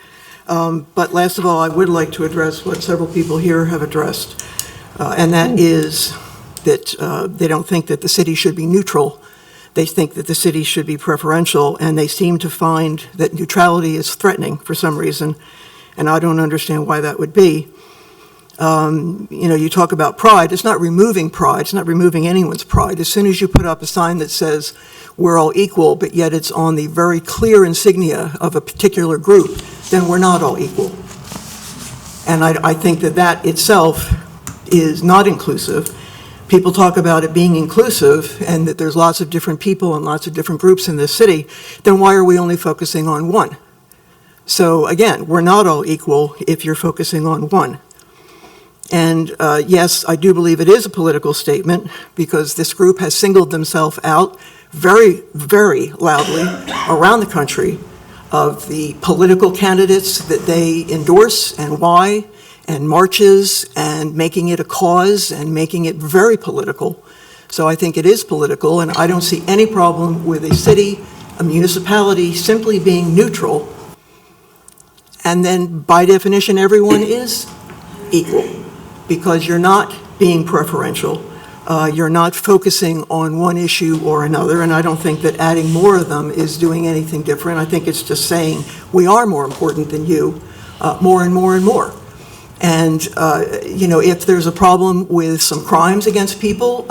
But last of all, I would like to address what several people here have addressed, and that is that they don't think that the city should be neutral. They think that the city should be preferential, and they seem to find that neutrality is threatening for some reason, and I don't understand why that would be. You talk about pride. It's not removing pride. It's not removing anyone's pride. As soon as you put up a sign that says we're all equal, but yet it's on the very clear insignia of a particular group, then we're not all equal. And I think that itself is not inclusive. People talk about it being inclusive and that there's lots of different people and lots of different groups in this city. Then why are we only focusing on one? So again, we're not all equal if you're focusing on one. And yes, I do believe it is a political statement because this group has singled themselves out very, very loudly around the country of the political candidates that they endorse and why, and marches and making it a cause and making it very political. So I think it is political, and I don't see any problem with a city, a municipality simply being neutral, and then by definition everyone is equal, because you're not being preferential. You're not focusing on one issue or another, and I don't think that adding more of them is doing anything different. I think it's just saying we are more important than you, more and more and more. And, if there's a problem with some crimes against people,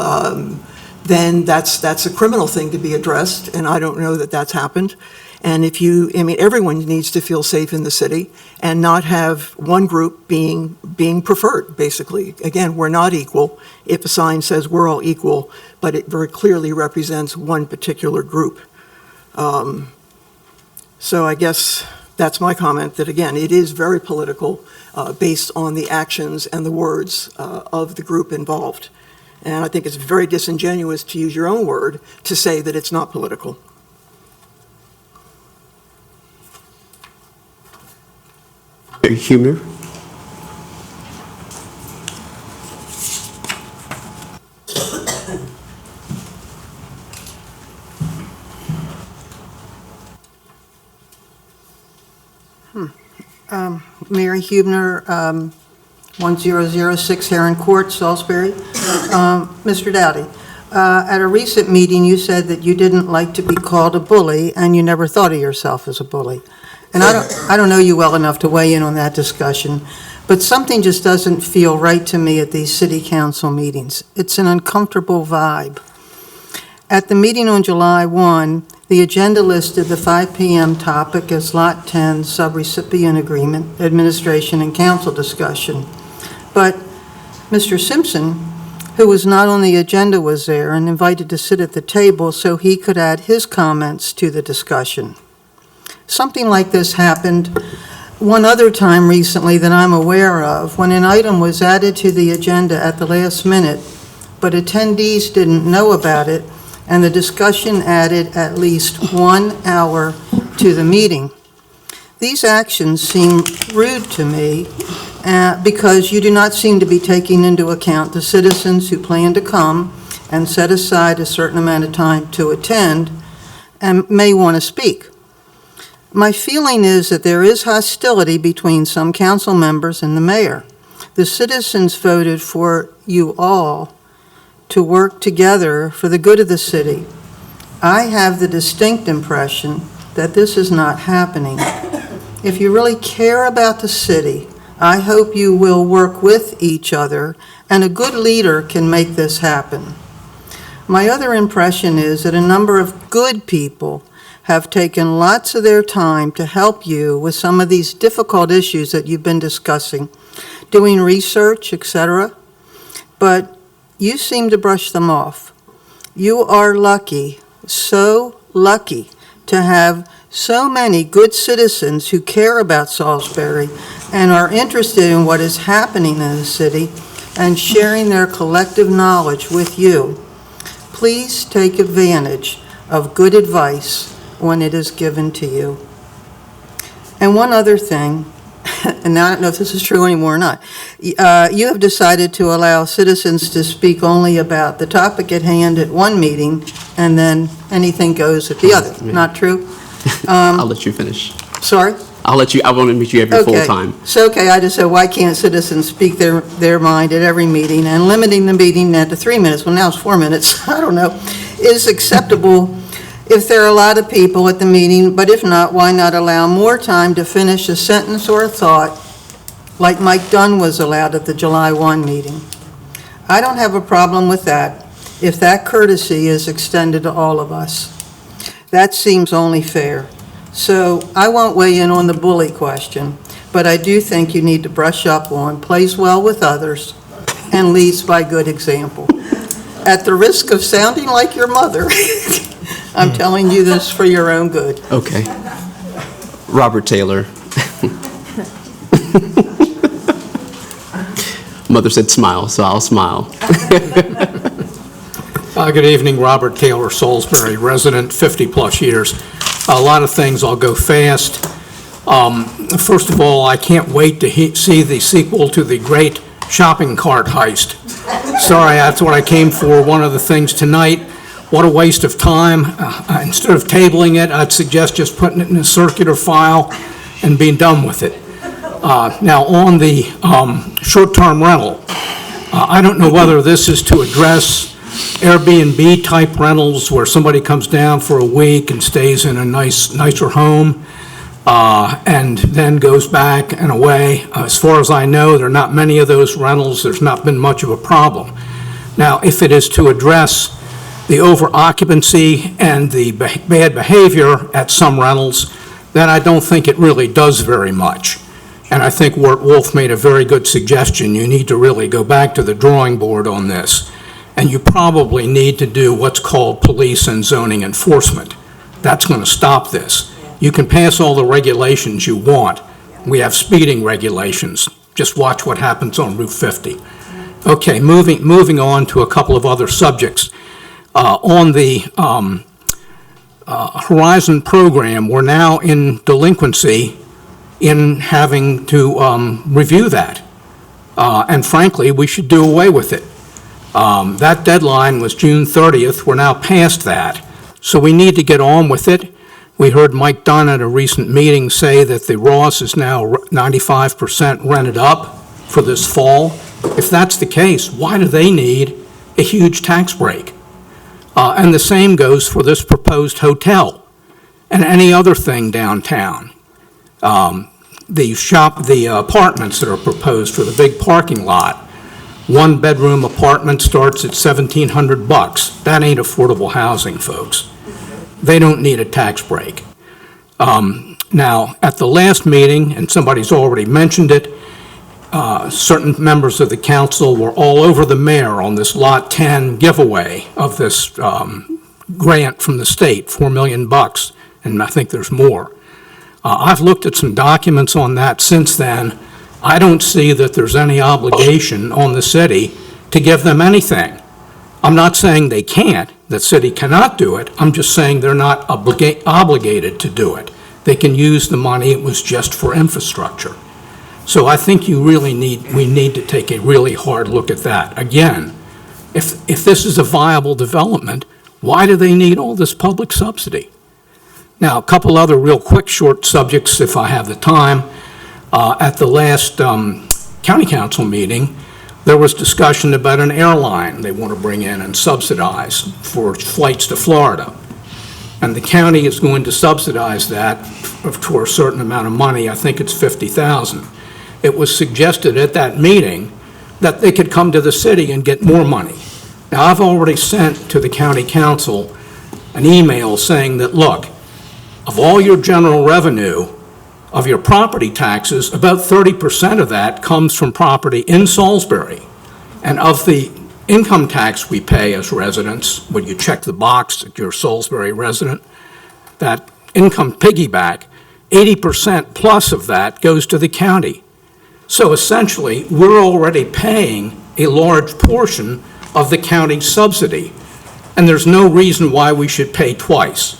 then that's a criminal thing to be addressed, and I don't know that that's happened. And everyone needs to feel safe in the city and not have one group being preferred, basically. Again, we're not equal. If a sign says we're all equal, but it very clearly represents one particular group. So I guess that's my comment, that again, it is very political based on the actions and the words of the group involved. And I think it's very disingenuous to use your own word to say that it's not political. Mayor Huebner? Mary Huebner, 1006 Heron Court, Salisbury. Mr. Dowdy, at a recent meeting, you said that you didn't like to be called a bully, and you never thought of yourself as a bully. And I don't know you well enough to weigh in on that discussion, but something just doesn't feel right to me at these city council meetings. It's an uncomfortable vibe. At the meeting on July 1, the agenda listed the 5 p.m. topic as Lot 10 subrecipient agreement, administration and council discussion. But Mr. Simpson, who was not on the agenda, was there and invited to sit at the table so he could add his comments to the discussion. Something like this happened one other time recently that I'm aware of, when an item was added to the agenda at the last minute, but attendees didn't know about it, and the discussion added at least 1 hour to the meeting. These actions seem rude to me because you do not seem to be taking into account the citizens who plan to come and set aside a certain amount of time to attend and may want to speak. My feeling is that there is hostility between some council members and the mayor. The citizens voted for you all to work together for the good of the city. I have the distinct impression that this is not happening. If you really care about the city, I hope you will work with each other, and a good leader can make this happen. My other impression is that a number of good people have taken lots of their time to help you with some of these difficult issues that you've been discussing, doing research, etc., but you seem to brush them off. You are lucky, so lucky, to have so many good citizens who care about Salisbury and are interested in what is happening in the city and sharing their collective knowledge with you. Please take advantage of good advice when it is given to you. And one other thing, and I don't know if this is true anymore or not, you have decided to allow citizens to speak only about the topic at hand at one meeting, and then anything goes at the other. Not true? I'll let you finish. Sorry? I want to make sure you have your full time. So, okay, I just said, why can't citizens speak their mind at every meeting, and limiting the meeting then to 3 minutes, well, now it's 4 minutes, I don't know, is acceptable if there are a lot of people at the meeting, but if not, why not allow more time to finish a sentence or a thought, like Mike Dunn was allowed at the July 1 meeting? I don't have a problem with that, if that courtesy is extended to all of us. That seems only fair. So I won't weigh in on the bully question, but I do think you need to brush up on plays well with others and leads by good example. At the risk of sounding like your mother, I'm telling you this for your own good. Okay. Robert Taylor. Mother said smile, so I'll smile. Good evening, Robert Taylor, Salisbury, resident, 50-plus years. A lot of things, I'll go fast. First of all, I can't wait to see the sequel to the great shopping cart heist. Sorry, that's what I came for, one of the things tonight. What a waste of time. Instead of tabling it, I'd suggest just putting it in a circular file and being done with it. Now, on the short-term rental, I don't know whether this is to address Airbnb-type rentals where somebody comes down for a week and stays in a nicer home and then goes back and away. As far as I know, there are not many of those rentals. There's not been much of a problem. Now, if it is to address the over-occupancy and the bad behavior at some rentals, then I don't think it really does very much. And I think Wirt Wolf made a very good suggestion. You need to really go back to the drawing board on this. And you probably need to do what's called police and zoning enforcement. That's going to stop this. You can pass all the regulations you want. We have speeding regulations. Just watch what happens on Route 50. Okay, moving on to a couple of other subjects. On the Horizon program, we're now in delinquency in having to review that. And frankly, we should do away with it. That deadline was June 30th. We're now past that. So we need to get on with it. We heard Mike Dunn at a recent meeting say that the Ross is now 95% rented up for this fall. If that's the case, why do they need a huge tax break? And the same goes for this proposed hotel and any other thing downtown. The apartments that are proposed for the big parking lot, one-bedroom apartment starts at $1,700. That ain't affordable housing, folks. They don't need a tax break. Now, at the last meeting, and somebody's already mentioned it, certain members of the council were all over the mayor on this Lot 10 giveaway of this grant from the state, $4 million, and I think there's more. I've looked at some documents on that since then. I don't see that there's any obligation on the city to give them anything. I'm not saying they can't, the city cannot do it. I'm just saying they're not obligated to do it. They can use the money. It was just for infrastructure. So I think we need to take a really hard look at that. Again, if this is a viable development, why do they need all this public subsidy? Now, a couple other real quick short subjects, if I have the time. At the last county council meeting, there was discussion about an airline they want to bring in and subsidize for flights to Florida. And the county is going to subsidize that for a certain amount of money. I think it's $50,000. It was suggested at that meeting that they could come to the city and get more money. Now, I've already sent to the county council an email saying that, look, of all your general revenue, of your property taxes, about 30% of that comes from property in Salisbury. And of the income tax we pay as residents, when you check the box that you're a Salisbury resident, that income piggyback, 80% plus of that goes to the county. So essentially, we're already paying a large portion of the county's subsidy, and there's no reason why we should pay twice.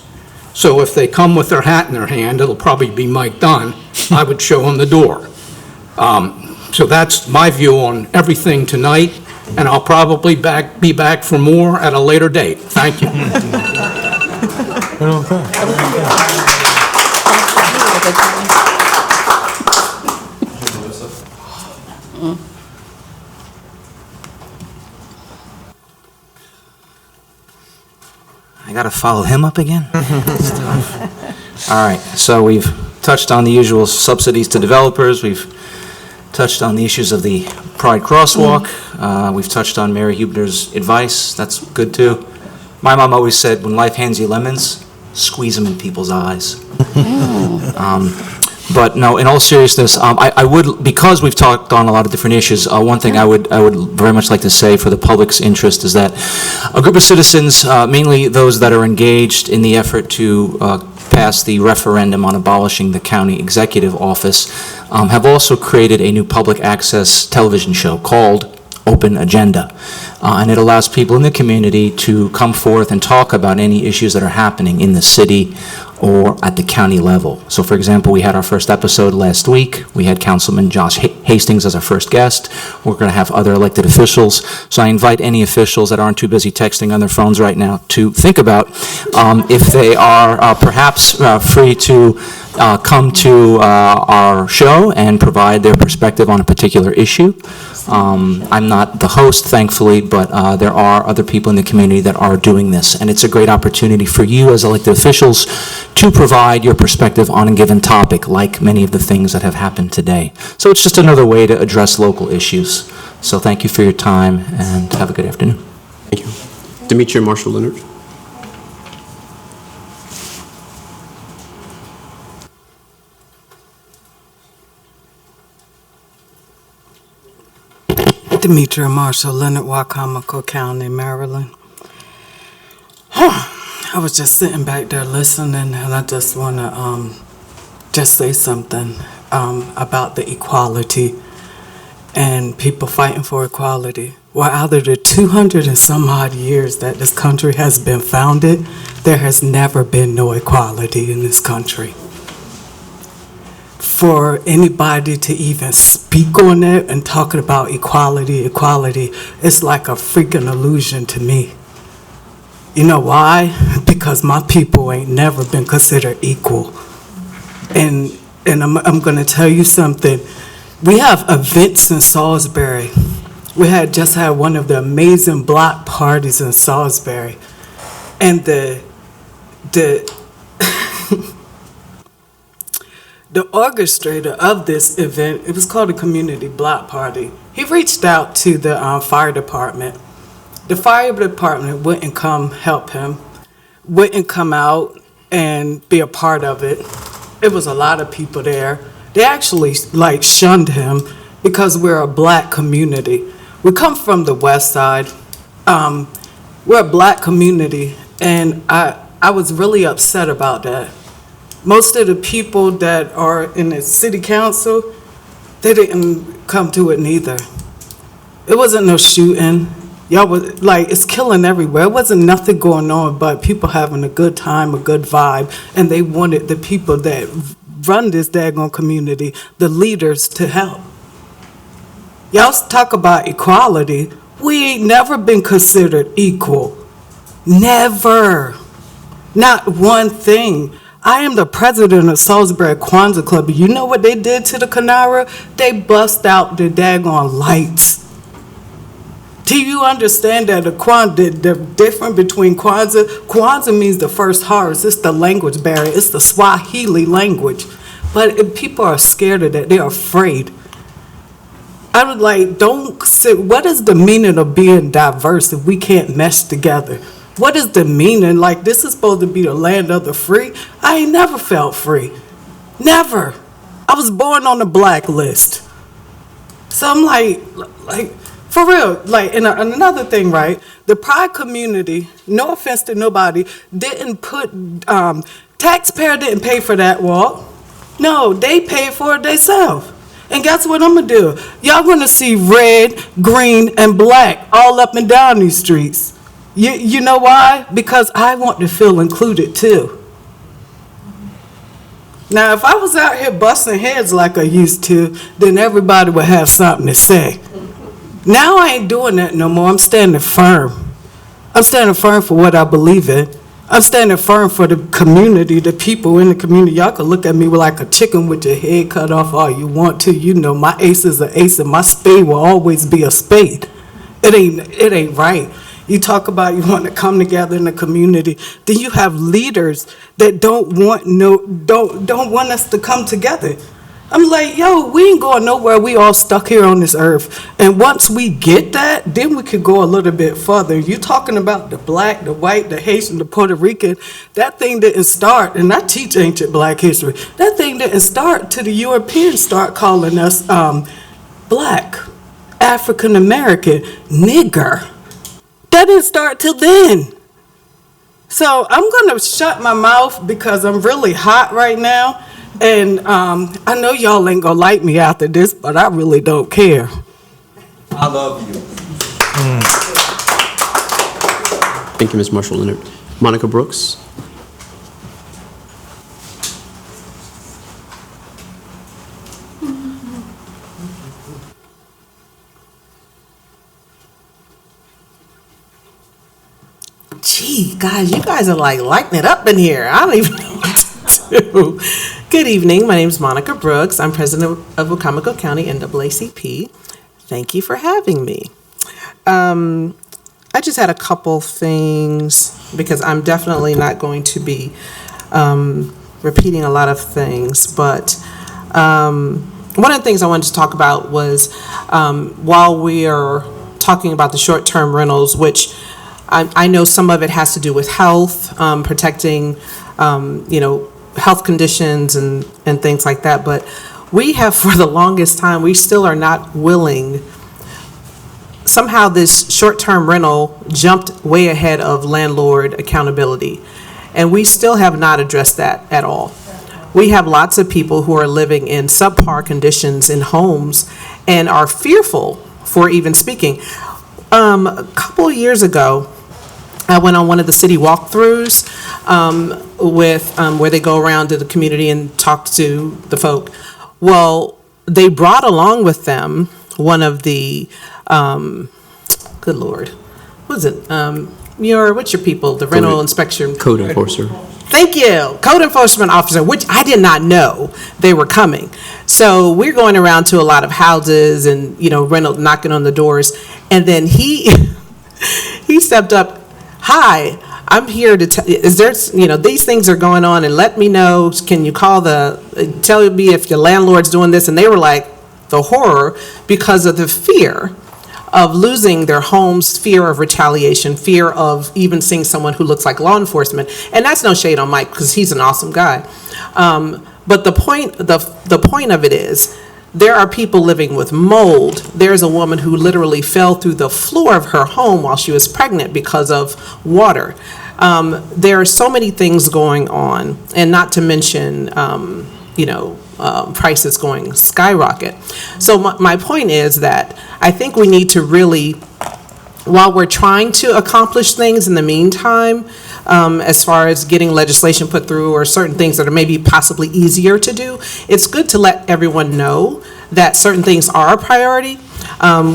So if they come with their hat in their hand, it'll probably be Mike Dunn, I would show them the door. So that's my view on everything tonight, and I'll probably be back for more at a later date. Thank you. I got to follow him up again? All right, so we've touched on the usual subsidies to developers. We've touched on the issues of the Pride Crosswalk. We've touched on Mary Huebner's advice. That's good, too. My mom always said, when life hands you lemons, squeeze them in people's eyes. But no, in all seriousness, I would, because we've talked on a lot of different issues, one thing I would very much like to say for the public's interest is that a group of citizens, mainly those that are engaged in the effort to pass the referendum on abolishing the county executive office, have also created a new public access television show called Open Agenda. And it allows people in the community to come forth and talk about any issues that are happening in the city or at the county level. So for example, we had our first episode last week. We had Councilman Josh Hastings as our first guest. We're going to have other elected officials. So I invite any officials that aren't too busy texting on their phones right now to think about if they are perhaps free to come to our show and provide their perspective on a particular issue. I'm not the host, thankfully, but there are other people in the community that are doing this, and it's a great opportunity for you as elected officials to provide your perspective on a given topic, like many of the things that have happened today. So it's just another way to address local issues. So thank you for your time, and have a good afternoon. Thank you. Demetria Marshall Leonard. Demetria Marshall Leonard, Wacomico County, Maryland. I was just sitting back there listening, and I just want to just say something about the equality and people fighting for equality. Well, out of the 200 and some odd years that this country has been founded, there has never been no equality in this country. For anybody to even speak on it and talking about equality, it's like a freaking illusion to me. You know why? Because my people ain't never been considered equal. And I'm going to tell you something. We have events in Salisbury. We just had one of the amazing block parties in Salisbury. And the orchestrator of this event, it was called a community block party. He reached out to the fire department. The fire department wouldn't come help him, wouldn't come out and be a part of it. It was a lot of people there. They actually shunned him because we're a black community. We come from the west side. We're a black community, and I was really upset about that. Most of the people that are in the city council, they didn't come to it neither. It wasn't no shooting. Y'all was it's killing everywhere. It wasn't nothing going on but people having a good time, a good vibe, and they wanted the people that run this daggone community, the leaders, to help. Y'all talk about equality. We ain't never been considered equal. Never. Not one thing. I am the president of Salisbury Kwanzaa Club. You know what they did to the Canara? They bust out the daggone lights. Do you understand that the difference between Kwanzaa? Kwanzaa means the first harvest. It's the language barrier. It's the Swahili language. But if people are scared of that, they're afraid. I would don't sit. What is the meaning of being diverse if we can't mesh together? What is the meaning? This is supposed to be the land of the free. I ain't never felt free. Never. I was born on the blacklist. So I'm for real, and another thing, right? The Pride community, no offense to nobody, didn't put, taxpayer didn't pay for that walk. No, they paid for it themselves. And guess what I'm gonna do? Y'all gonna see red, green, and black all up and down these streets. You know why? Because I want to feel included too. Now, if I was out here busting heads like I used to, then everybody would have something to say. Now I ain't doing that no more. I'm standing firm. I'm standing firm for what I believe in. I'm standing firm for the community, the people in the community. Y'all can look at me like a chicken with your head cut off all you want to. You know, my ace is an ace and my spade will always be a spade. It ain't right. You talk about you want to come together in the community, then you have leaders that don't want us to come together. I'm yo, we ain't going nowhere. We all stuck here on this earth. And once we get that, then we could go a little bit further. You talking about the black, the white, the Haitian, the Puerto Rican, that thing didn't start, and I teach ancient black history, that thing didn't start till the Europeans start calling us black, African American, nigger. That didn't start till then. So I'm going to shut my mouth because I'm really hot right now. And I know y'all ain't going to like me after this, but I really don't care. I love you. Thank you, Ms. Marshall Leonard. Monica Brooks. Gee, guys, you guys are lighting it up in here. I don't even know what to do. Good evening. My name is Monica Brooks. I'm president of Wacomico County NAACP. Thank you for having me. I just had a couple things because I'm definitely not going to be repeating a lot of things. But one of the things I wanted to talk about was while we are talking about the short-term rentals, which I know some of it has to do with health, protecting, health conditions and things like that. But we have, for the longest time, we still are not willing. Somehow this short-term rental jumped way ahead of landlord accountability. And we still have not addressed that at all. We have lots of people who are living in subpar conditions in homes and are fearful for even speaking. A couple of years ago, I went on one of the city walkthroughs where they go around to the community and talk to the folk. Well, they brought along with them one of the, good Lord, what is it? What's your people? The rental inspection. Code enforcer. Thank you. Code enforcement officer, which I did not know they were coming. So we're going around to a lot of houses and, rental, knocking on the doors. And then he stepped up. Hi, I'm here to tell, is there, these things are going on and let me know. Can you tell me if your landlord's doing this? And they were like, the horror because of the fear of losing their homes, fear of retaliation, fear of even seeing someone who looks like law enforcement. And that's no shade on Mike because he's an awesome guy. But the point of it is, there are people living with mold. There's a woman who literally fell through the floor of her home while she was pregnant because of water. There are so many things going on, and not to mention, prices going skyrocket. So my point is that I think we need to really, while we're trying to accomplish things in the meantime, as far as getting legislation put through or certain things that are maybe possibly easier to do, it's good to let everyone know that certain things are a priority.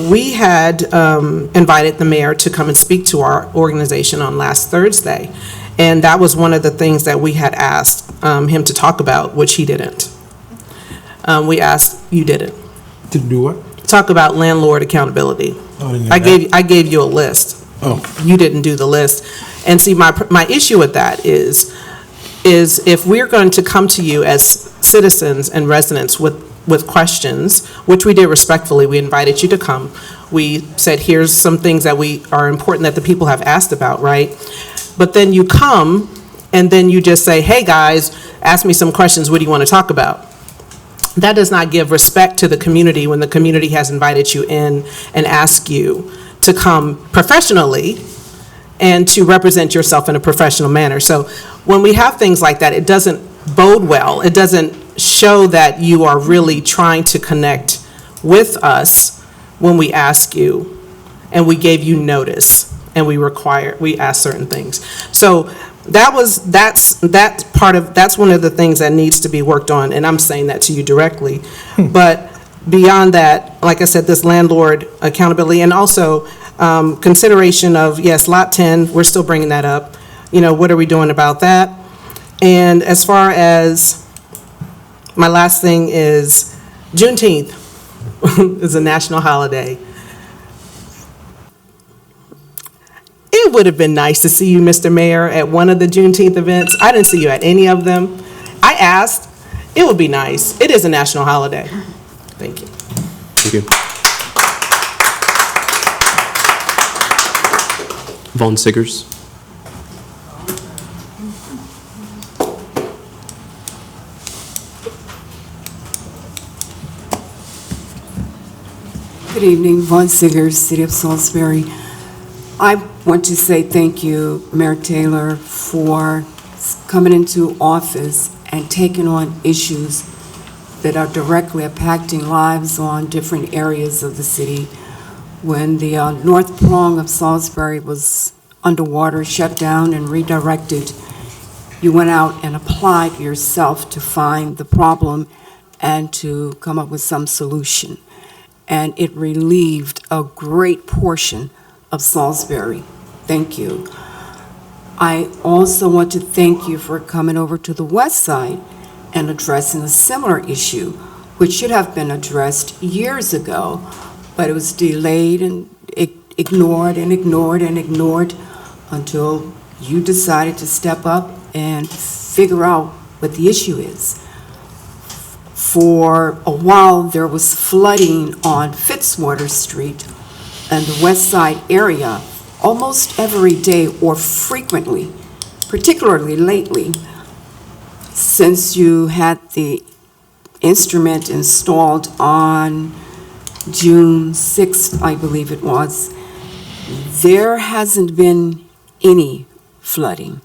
We had invited the mayor to come and speak to our organization on last Thursday, and that was one of the things that we had asked him to talk about, which he didn't. We asked, you didn't. To do what? Talk about landlord accountability. Oh, I I gave you a list. Oh. You didn't do the list. And see, my issue with that is if we're going to come to you as citizens and residents with questions, which we did respectfully, we invited you to come. We said, here's some things that are important that the people have asked about, right? But then you come and then you just say, hey guys, ask me some questions, what do you want to talk about? That does not give respect to the community when the community has invited you in and asked you to come professionally and to represent yourself in a professional manner. So when we have things like that, it doesn't bode well. It doesn't show that you are really trying to connect with us when we ask you and we gave you notice and we ask certain things. So that's one of the things that needs to be worked on, and I'm saying that to you directly. But beyond that, like I said, this landlord accountability and also consideration of, yes, Lot 10, we're still bringing that up. What are we doing about that? And as far as my last thing is Juneteenth is a national holiday. It would have been nice to see you, Mr. Mayor, at one of the Juneteenth events. I didn't see you at any of them. I asked. It would be nice. It is a national holiday. Thank you. Thank you. Vaughn Siggers. Good evening, Vaughn Siggers, City of Salisbury. I want to say thank you, Mayor Taylor, for coming into office and taking on issues that are directly impacting lives on different areas of the city. When the north prong of Salisbury was underwater, shut down, and redirected, you went out and applied yourself to find the problem and to come up with some solution. And it relieved a great portion of Salisbury. Thank you. I also want to thank you for coming over to the west side and addressing a similar issue, which should have been addressed years ago, but it was delayed and ignored and ignored and ignored until you decided to step up and figure out what the issue is. For a while, there was flooding on Fitzwater Street and the west side area, almost every day or frequently, particularly lately, since you had the instrument installed on June 6th, I believe it was, there hasn't been any flooding.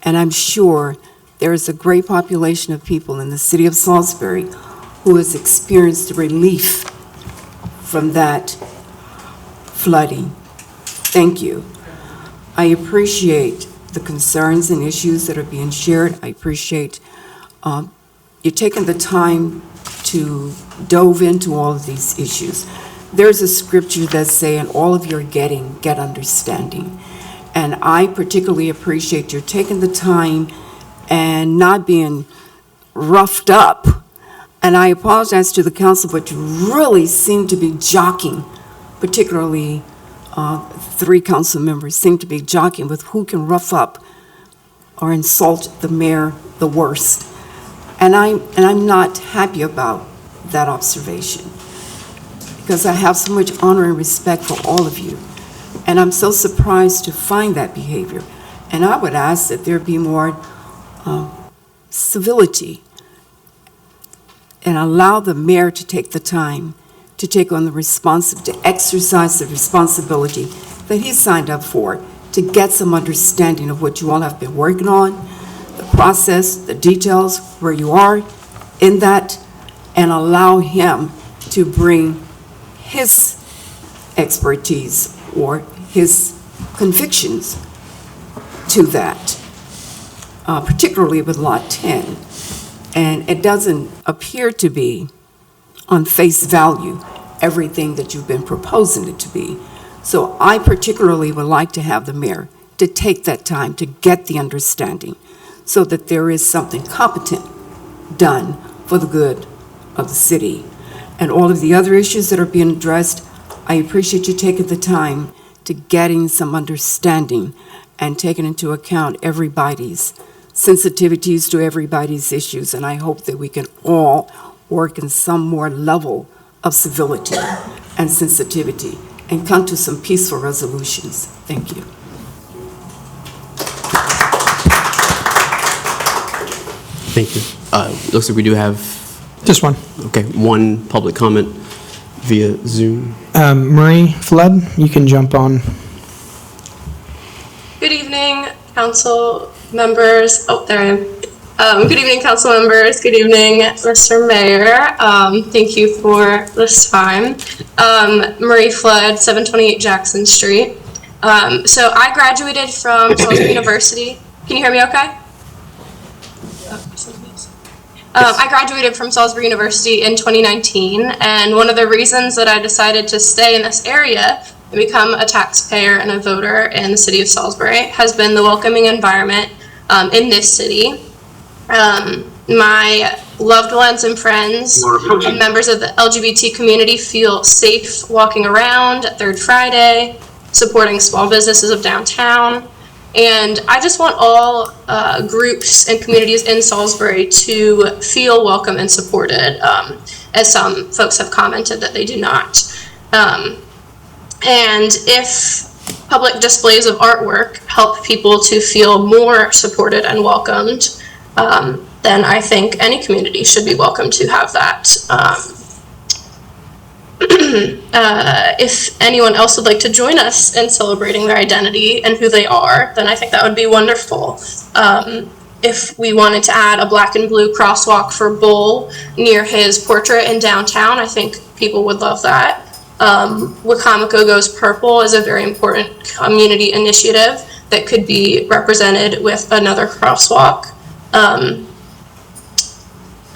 And I'm sure there is a great population of people in the city of Salisbury who has experienced relief from that flooding. Thank you. I appreciate the concerns and issues that are being shared. I appreciate you taking the time to dove into all of these issues. There's a scripture that's saying, all of your getting, get understanding. And I particularly appreciate your taking the time and not being roughed up. And I apologize to the council, but you really seem to be jockeying, particularly 3 council members seem to be jockeying with who can rough up or insult the mayor the worst. And I'm not happy about that observation, because I have so much honor and respect for all of you. And I'm so surprised to find that behavior. And I would ask that there be more civility and allow the mayor to take the time to take on to exercise the responsibility that he signed up for, to get some understanding of what you all have been working on, the process, the details, where you are in that, and allow him to bring his expertise or his convictions to that, particularly with Lot 10. And it doesn't appear to be, on face value, everything that you've been proposing it to be. So I particularly would like to have the mayor to take that time to get the understanding so that there is something competent done for the good of the city. And all of the other issues that are being addressed, I appreciate you taking the time to getting some understanding and taking into account everybody's sensitivities to everybody's issues. And I hope that we can all work in some more level of civility and sensitivity and come to some peaceful resolutions. Thank you. Thank you. Looks like we do have... Just one. Okay, one public comment via Zoom. Marie Flood, you can jump on. Good evening, council members. Oh, there I am. Good evening, council members. Good evening, Mr. Mayor. Thank you for this time. Marie Flood, 728 Jackson Street. So I graduated from Salisbury University. Can you hear me okay? I graduated from Salisbury University in 2019, and one of the reasons that I decided to stay in this area and become a taxpayer and a voter in the city of Salisbury has been the welcoming environment in this city. My loved ones and friends and members of the LGBT community feel safe walking around at Third Friday, supporting small businesses of downtown. And I just want all groups and communities in Salisbury to feel welcome and supported, as some folks have commented that they do not. And if public displays of artwork help people to feel more supported and welcomed, then I think any community should be welcome to have that. If anyone else would like to join us in celebrating their identity and who they are, then I think that would be wonderful. If we wanted to add a black and blue crosswalk for Bull near his portrait in downtown, I think people would love that. Wacomico Goes Purple is a very important community initiative that could be represented with another crosswalk.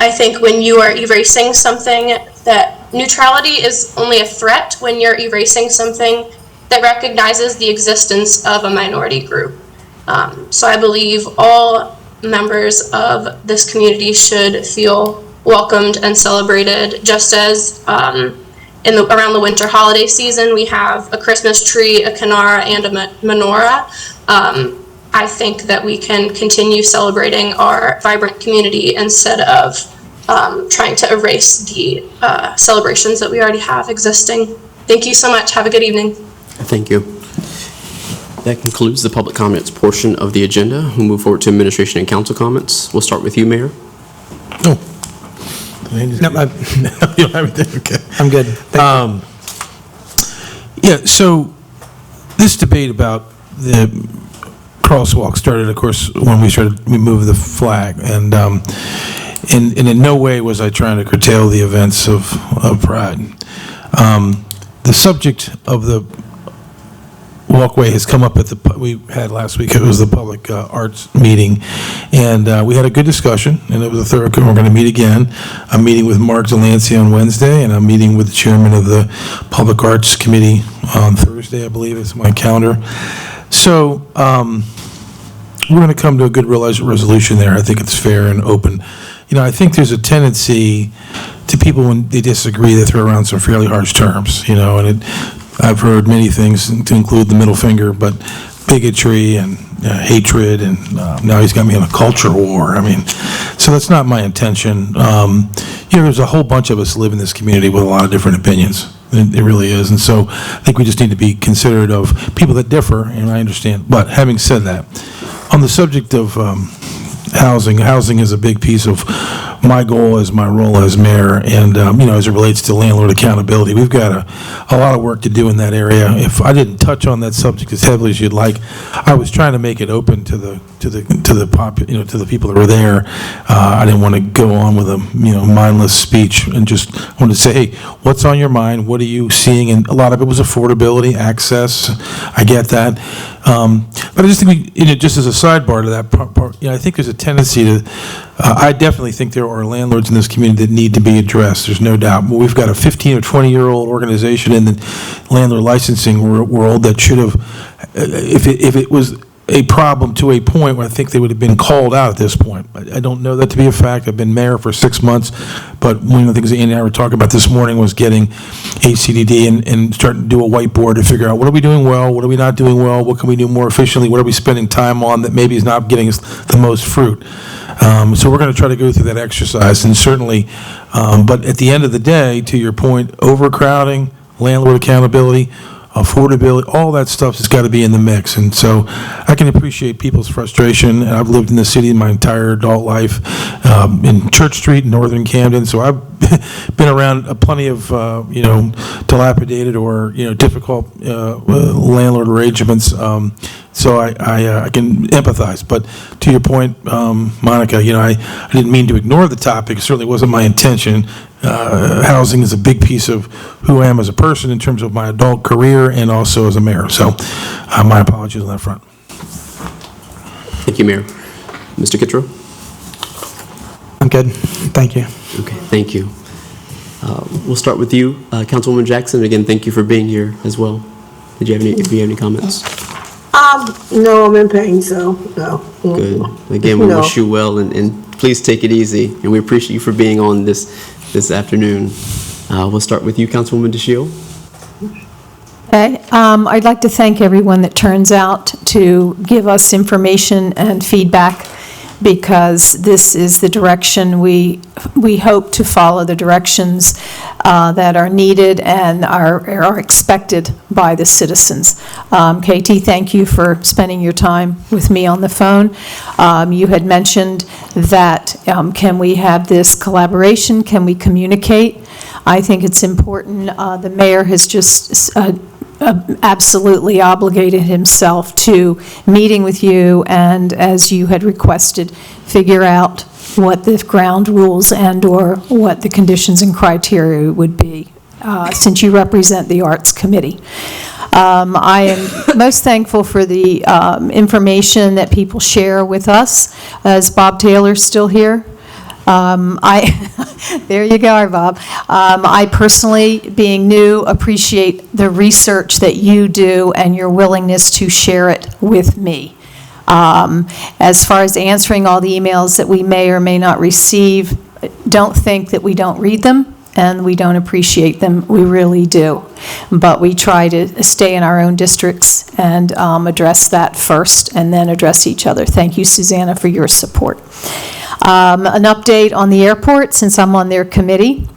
I think when you are erasing something, that neutrality is only a threat when you're erasing something that recognizes the existence of a minority group. So I believe all members of this community should feel welcomed and celebrated, just as around the winter holiday season we have a Christmas tree, a kinara, and a menorah. I think that we can continue celebrating our vibrant community instead of trying to erase the celebrations that we already have existing. Thank you so much. Have a good evening. Thank you. That concludes the public comments portion of the agenda. We'll move forward to administration and council comments. We'll start with you, Mayor. No, you don't have anything? Okay. I'm good. Yeah, so this debate about the crosswalk started, of course, when we moved the flag, and in no way was I trying to curtail the events of Pride. The subject of the walkway has come up we had last week, it was the public arts meeting, and we had a good discussion, and it was a thorough, we're going to meet again. I'm meeting with Mark Delancey on Wednesday, and I'm meeting with the chairman of the Public Arts Committee on Thursday, I believe, it's my calendar. So, we're going to come to a good resolution there. I think it's fair and open. You know, I think there's a tendency to people when they disagree, they throw around some fairly harsh terms, you know, and I've heard many things to include the middle finger, but bigotry and hatred, and now he's got me in a culture war. I mean, so that's not my intention. You know, there's a whole bunch of us live in this community with a lot of different opinions. It really is. And so I think we just need to be considerate of people that differ, and I understand. But having said that, on the subject of housing is a big piece of my goal as my role as mayor, and you know, as it relates to landlord accountability, we've got a lot of work to do in that area. If I didn't touch on that subject as heavily as you'd like, I was trying to make it open to the people that were there. I didn't want to go on with a mindless speech, and just wanted to say, hey, what's on your mind? What are you seeing? And a lot of it was affordability, access. I get that. But I just think just as a sidebar to that part, I think there's a tendency to, I definitely think there are landlords in this community that need to be addressed, there's no doubt. But we've got a 15 or 20-year-old organization in the landlord licensing world that should have, if it was a problem to a point where I think they would have been called out at this point. I don't know that to be a fact. I've been mayor for 6 months, but one of the things that Andy and I were talking about this morning was getting HCDD and starting to do a whiteboard to figure out what are we doing well, what are we not doing well, what can we do more efficiently, what are we spending time on that maybe is not getting us the most fruit. So we're going to try to go through that exercise, and certainly, but at the end of the day, to your point, overcrowding, landlord accountability, affordability, all that stuff has got to be in the mix. And so I can appreciate people's frustration. I've lived in the city my entire adult life, in Church Street, Northern Camden, so I've been around plenty of, dilapidated or, difficult landlord arrangements. So I can empathize. But to your point, Monica, I didn't mean to ignore the topic. It certainly wasn't my intention. Housing is a big piece of who I am as a person in terms of my adult career and also as a mayor. So my apologies on that front. Thank you, Mayor. Mr. Kittredge? I'm good. Thank you. Okay, thank you. We'll start with you, Councilwoman Jackson. Again, thank you for being here as well. If you have any comments? No, I'm in pain, so no. Good. Again, we wish you well, and please take it easy. And we appreciate you for being on this afternoon. We'll start with you, Councilwoman DeShiel. Okay. I'd like to thank everyone that turns out to give us information and feedback, because this is the direction we hope to follow, the directions that are needed and are expected by the citizens. Katie, thank you for spending your time with me on the phone. You had mentioned that can we have this collaboration? Can we communicate? I think it's important. The mayor has just absolutely obligated himself to meeting with you, and as you had requested, figure out what the ground rules and or what the conditions and criteria would be, since you represent the Arts Committee. I am most thankful for the information that people share with us. Is Bob Taylor still here? There you go, Bob. I personally, being new, appreciate the research that you do and your willingness to share it with me. As far as answering all the emails that we may or may not receive, don't think that we don't read them and we don't appreciate them. We really do. But we try to stay in our own districts and address that first and then address each other. Thank you, Susanna, for your support. An update on the airport, since I'm on their committee.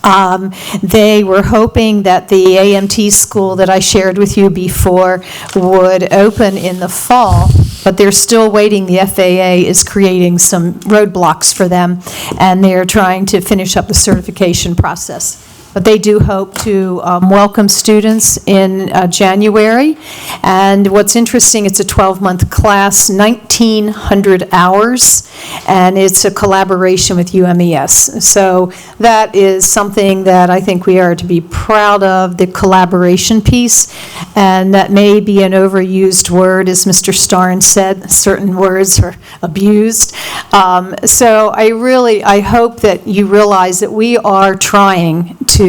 They were hoping that the AMT school that I shared with you before would open in the fall, but they're still waiting. The FAA is creating some roadblocks for them, and they're trying to finish up the certification process. But they do hope to welcome students in January. And what's interesting, it's a 12-month class, 1,900 hours, and it's a collaboration with UMES. So that is something that I think we are to be proud of, the collaboration piece. And that may be an overused word, as Mr. Starnes said, certain words are abused. So I hope that you realize that we are trying to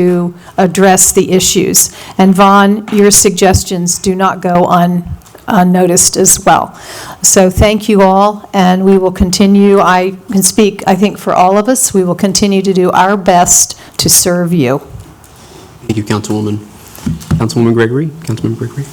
address the issues. And Vaughn, your suggestions do not go unnoticed as well. So thank you all, and we will continue. I can speak, I think, for all of us. We will continue to do our best to serve you. Thank you, Councilwoman. Councilwoman Gregory? Councilman Gregory?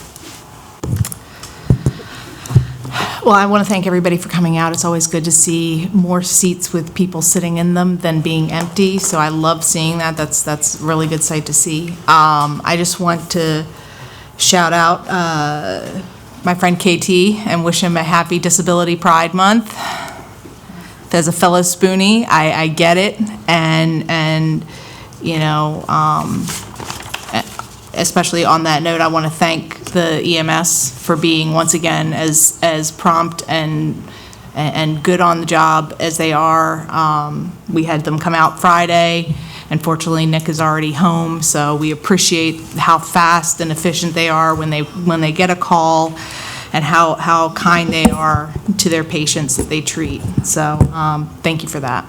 Well, I want to thank everybody for coming out. It's always good to see more seats with people sitting in them than being empty, so I love seeing that. That's a really good sight to see. I just want to shout out my friend KT and wish him a happy Disability Pride Month. As a fellow Spoonie, I get it, and you know, especially on that note, I want to thank the EMS for being once again as prompt and good on the job as they are. We had them come out Friday. Unfortunately, Nick is already home, so we appreciate how fast and efficient they are when they get a call, and how kind they are to their patients that they treat. So thank you for that.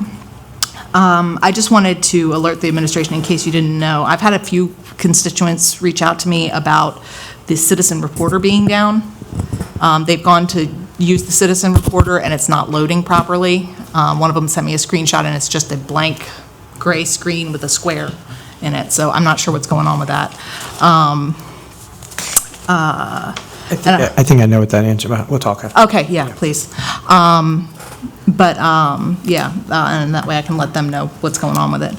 I just wanted to alert the administration, in case you didn't know, I've had a few constituents reach out to me about the Citizen Reporter being down. They've gone to use the Citizen Reporter and it's not loading properly. One of them sent me a screenshot and it's just a blank gray screen with a square in it, so I'm not sure what's going on with that. I think I know what that answer about. We'll talk after. Okay, yeah, please. And that way I can let them know what's going on with it.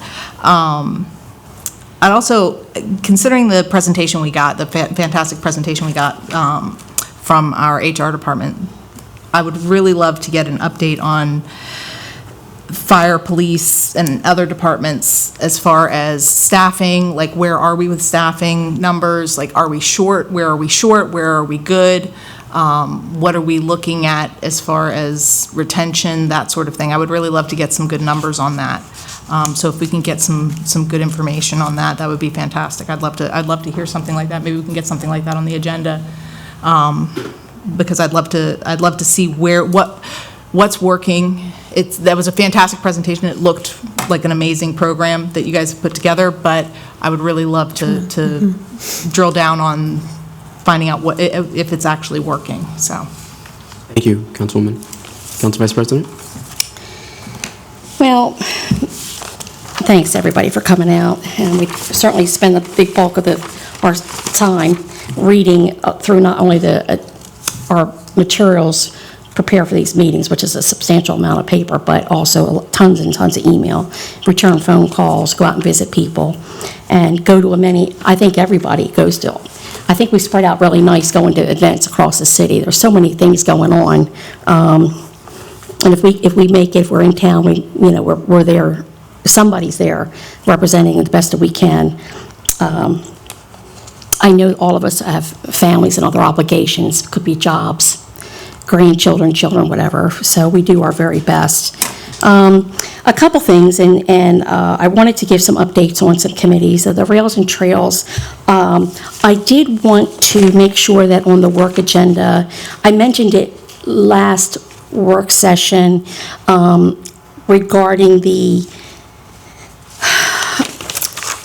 I'd also, considering the presentation we got, the fantastic presentation we got from our HR department, I would really love to get an update on fire, police, and other departments as far as staffing, like where are we with staffing numbers? Like, are we short? Where are we short? Where are we good? What are we looking at as far as retention, that sort of thing? I would really love to get some good numbers on that. So if we can get some good information on that, that would be fantastic. I'd love to hear something like that. Maybe we can get something like that on the agenda, because I'd love to see what's working. That was a fantastic presentation. It looked like an amazing program that you guys have put together, but I would really love to drill down on finding out if it's actually working. So, thank you, Councilwoman. Council Vice President? Well, thanks everybody for coming out, and we certainly spend the big bulk of our time reading through not only our materials prepared for these meetings, which is a substantial amount of paper, but also tons and tons of email, return phone calls, go out and visit people, and go to I think everybody goes to. I think we spread out really nice going to events across the city. There's so many things going on, and if we're in town, we're there. Somebody's there representing the best that we can. I know all of us have families and other obligations, could be jobs, grandchildren, children, whatever, so we do our very best. A couple things, and I wanted to give some updates on some committees. So the Rails and Trails, I did want to make sure that on the work agenda, I mentioned it last work session regarding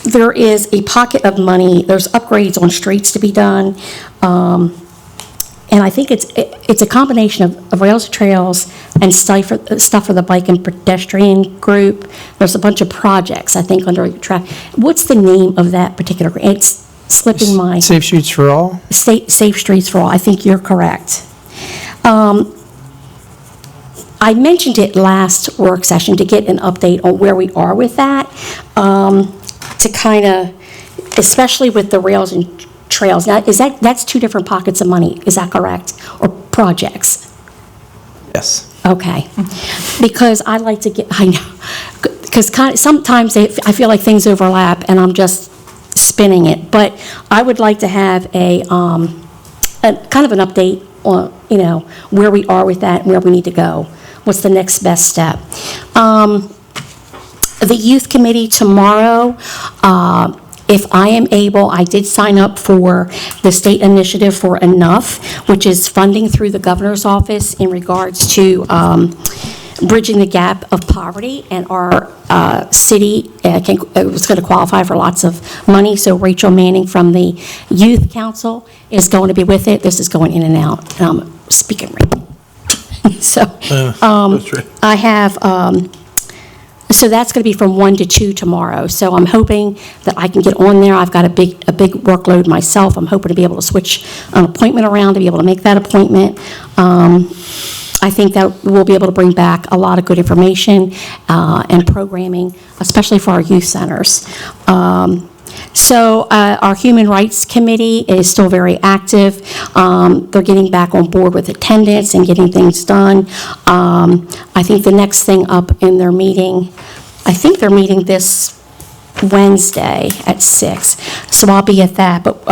there is a pocket of money, there's upgrades on streets to be done, and I think it's a combination of Rails and Trails and stuff for the bike and pedestrian group. There's a bunch of projects, I think, under track. What's the name of that particular group? It's slipping my... Safe Streets for All? Safe Streets for All, I think you're correct. I mentioned it last work session to get an update on where we are with that. to kind of, especially with the rails and trails. Now, that's two different pockets of money, is that correct? Or projects? Yes. Okay. Because I like to get, I know, because sometimes I feel like things overlap and I'm just spinning it. But I would like to have a kind of an update on, where we are with that and where we need to go. What's the next best step? The youth committee tomorrow, if I am able, I did sign up for the state initiative for Enough, which is funding through the governor's office in regards to bridging the gap of poverty, and our city was going to qualify for lots of money. So Rachel Manning from the Youth Council is going to be with it. This is going in and out. Speaking right. So I have. So that's going to be from 1 to 2 tomorrow. So I'm hoping that I can get on there. I've got a big workload myself. I'm hoping to be able to switch an appointment around to be able to make that appointment. I think that we'll be able to bring back a lot of good information and programming, especially for our youth centers. So our Human Rights Committee is still very active. They're getting back on board with attendance and getting things done. I think the next thing up in their meeting, I think they're meeting this Wednesday at 6. So I'll be at that. But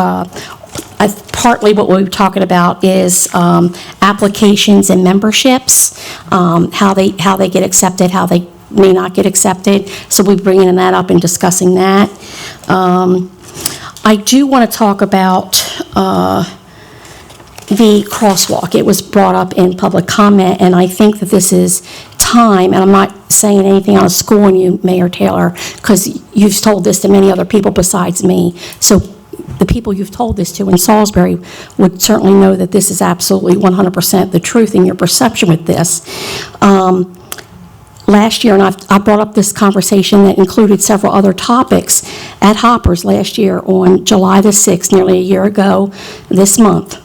partly what we're talking about is applications and memberships, how they get accepted, how they may not get accepted. So we're bringing that up and discussing that. I do want to talk about the crosswalk. It was brought up in public comment, and I think that this is time, and I'm not saying anything out of school on you, Mayor Taylor, because you've told this to many other people besides me. So the people you've told this to in Salisbury would certainly know that this is absolutely 100% the truth in your perception with this. Last year, and I brought up this conversation that included several other topics at Hoppers last year on July the 6th, nearly a year ago this month.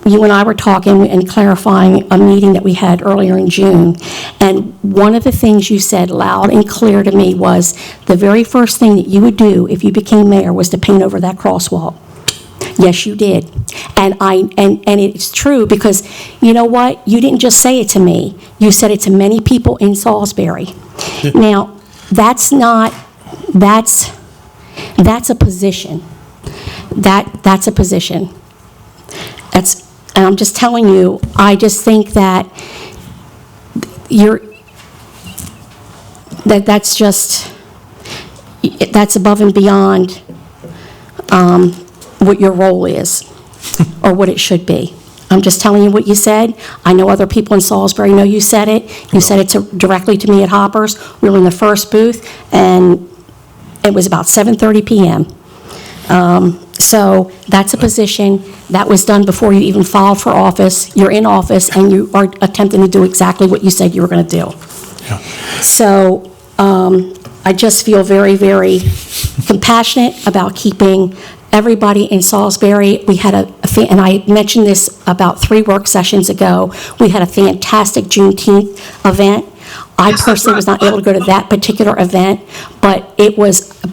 You and I were talking and clarifying a meeting that we had earlier in June, and one of the things you said loud and clear to me was the very first thing that you would do if you became mayor was to paint over that crosswalk. Yes, you did. And it's true, because you know what? You didn't just say it to me. You said it to many people in Salisbury. Now, that's a position. That's a position. And I'm just telling you, I just think that that's above and beyond what your role is or what it should be. I'm just telling you what you said. I know other people in Salisbury know you said it. You said it directly to me at Hoppers. We were in the first booth, and it was about 7:30 p.m. So that's a position that was done before you even filed for office. You're in office, and you are attempting to do exactly what you said you were going to do. Yeah. So I just feel very, very compassionate about keeping everybody in Salisbury. We had and I mentioned this about 3 work sessions ago, we had a fantastic Juneteenth event. I personally was not able to go to that particular event, but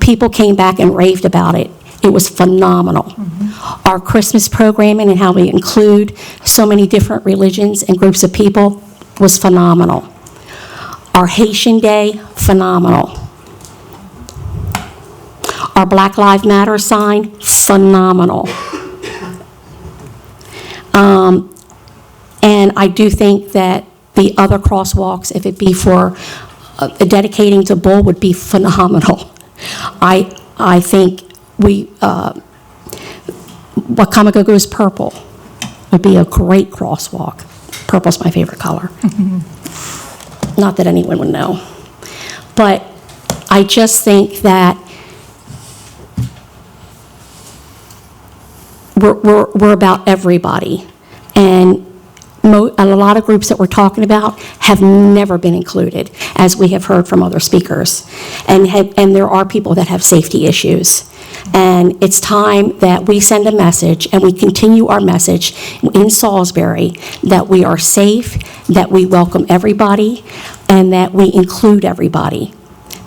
people came back and raved about it. It was phenomenal. Mm-hmm. Our Christmas programming and how we include so many different religions and groups of people was phenomenal. Our Haitian Day, phenomenal. Our Black Lives Matter sign, phenomenal. And I do think that the other crosswalks, if it be for dedicating to Bull, would be phenomenal. I think Wacomico Goes Purple would be a great crosswalk. Purple's my favorite color. Mm-hmm. Not that anyone would know. But I just think that we're about everybody. And a lot of groups that we're talking about have never been included, as we have heard from other speakers. And there are people that have safety issues. And it's time that we send a message, and we continue our message in Salisbury, that we are safe, that we welcome everybody, and that we include everybody.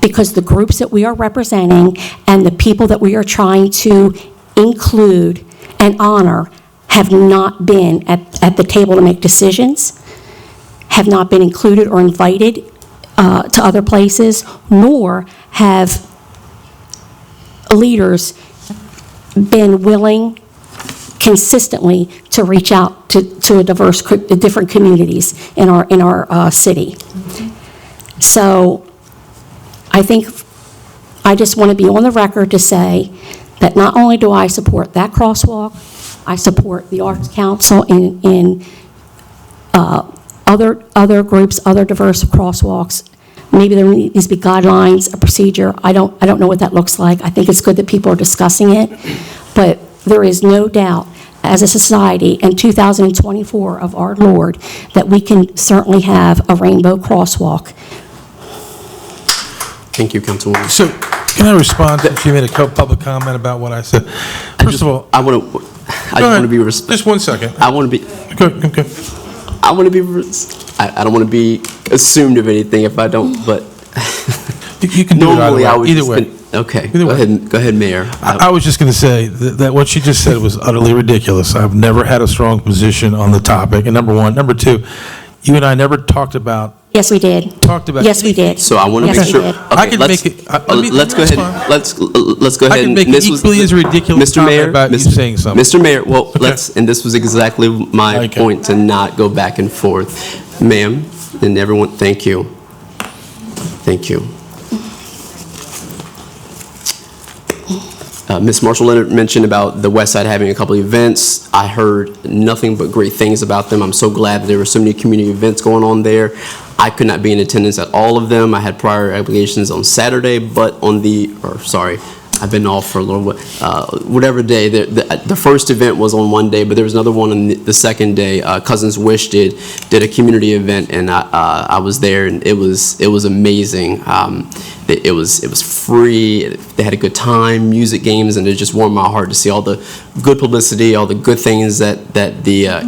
because the groups that we are representing and the people that we are trying to include and honor have not been at the table to make decisions, have not been included or invited to other places, nor have leaders been willing consistently to reach out to different communities in our city. So I think I just want to be on the record to say that not only do I support that crosswalk, I support the Arts Council in other groups, other diverse crosswalks. Maybe there needs to be guidelines, a procedure. I don't know what that looks like. I think it's good that people are discussing it, but there is no doubt as a society in 2024 of our Lord that we can certainly have a rainbow crosswalk. Thank you, Councilwoman. So, can I respond since you made a public comment about what I said? First of all, I want to be just 1 second. I want to be. Okay. I want to be. I don't want to be assumed of anything if I don't. But you can do normally it I would either just way. Okay. Either way. Go ahead, Mayor. I was just going to say that what she just said was utterly ridiculous. I've never had a strong position on the topic. And number one, number two, you and I never talked about. Yes, we did. Talked about. Yes, we did. So I want to Yes, make we sure. did. Okay, I can let's, make it. let's go ahead. Let's go ahead. I can make and it this was equally as ridiculous Mr. comment Mayor, about you saying something. Mr. Mayor, well, Okay. and this was exactly my point to not go back and forth, ma'am, and everyone. Thank you. Thank you. Ms. Marshall Leonard mentioned about the West Side having a couple of events. I heard nothing but great things about them. I'm so glad that there were so many community events going on there. I could not be in attendance at all of them. I had prior obligations on Saturday, but I've been off for a little bit. Whatever day, the first event was on one day, but there was another one on the second day. Cousins Wish did a community event, and I was there, and it was amazing. It was free. They had a good time, music, games, and it just warmed my heart to see all the good publicity, all the good things that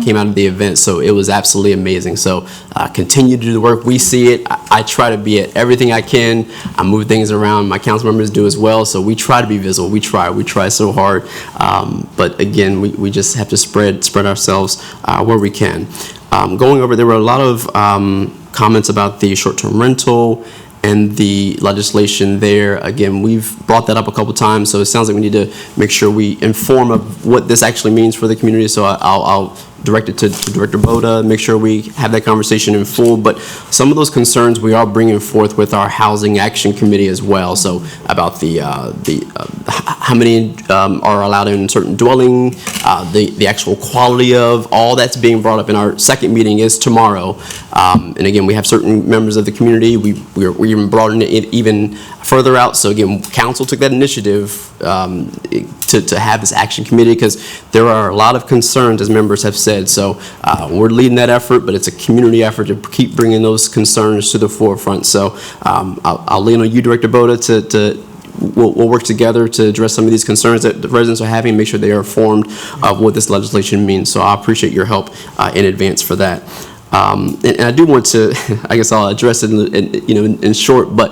came out of the event. So it was absolutely amazing. So continue to do the work. We see it. I try to be at everything I can. I move things around. My council members do as well. So we try to be visible. We try so hard. But again, we just have to spread ourselves where we can. Going over, there were a lot of comments about the short-term rental and the legislation there. Again, we've brought that up a couple times, so it sounds like we need to make sure we inform of what this actually means for the community. So I'll direct it to Director Boda, make sure we have that conversation in full. But some of those concerns we are bringing forth with our Housing Action Committee as well. So about the how many are allowed in certain dwelling, the actual quality of all that's being brought up in our second meeting is tomorrow. And again, we have certain members of the community. We even broadened it even further out. So again, council took that initiative to have this action committee because there are a lot of concerns, as members have said. So we're leading that effort, but it's a community effort to keep bringing those concerns to the forefront. So I'll lean on you, Director Boda, we'll work together to address some of these concerns that the residents are having, make sure they are informed of what this legislation means. So I appreciate your help in advance for that. And I do want to, I guess I'll address it in short, but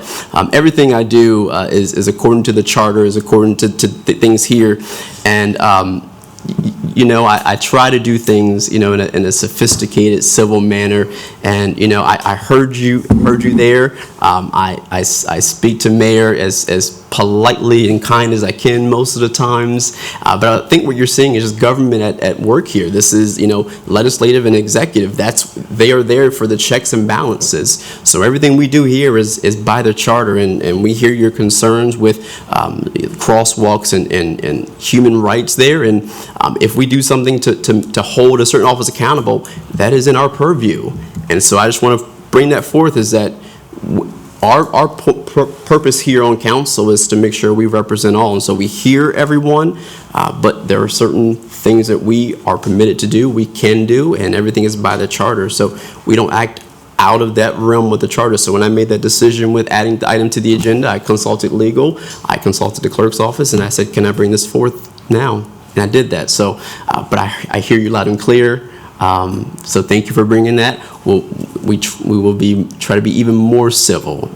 everything I do is according to the charter, is according to the things here. And I try to do things, in a sophisticated, civil manner. And, I heard you there. I speak to Mayor as politely and kind as I can most of the times. But I think what you're seeing is just government at work here. This is, legislative and executive. They are there for the checks and balances. So everything we do here is by the charter. And we hear your concerns with crosswalks and human rights there. And if we do something to hold a certain office accountable, that is in our purview. And so I just want to bring that forth, is that our purpose here on council is to make sure we represent all. And so we hear everyone, but there are certain things that we are permitted to do, we can do, and everything is by the charter. So we don't act out of that realm with the charter. So when I made that decision with adding the item to the agenda, I consulted legal, I consulted the clerk's office, and I said, can I bring this forth now? And I did that. So, but I hear you loud and clear. So thank you for bringing that. We will try to be even more civil,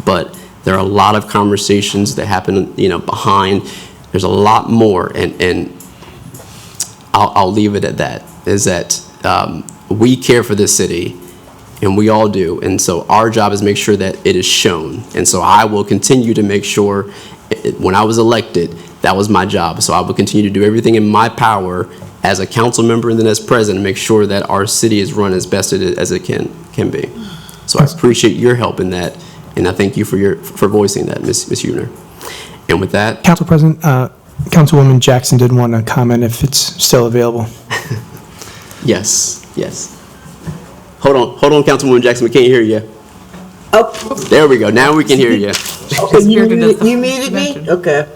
but There are a lot of conversations that happen, behind. There's a lot more, and I'll leave it at that, is that we care for this city, and we all do. And so our job is make sure that it is shown. And so I will continue to make sure, when I was elected, that was my job. So I will continue to do everything in my power as a council member and then as president, make sure that our city is run as best as it can be. So I appreciate your help in that, and I thank you for voicing that, Ms. Huebner. And with that, Council President, Councilwoman Jackson did want to comment if it's still available. yes. Hold on, Councilwoman Jackson, we can't hear you. Oh. There we go. Now we can hear you. Okay, you muted me? Okay.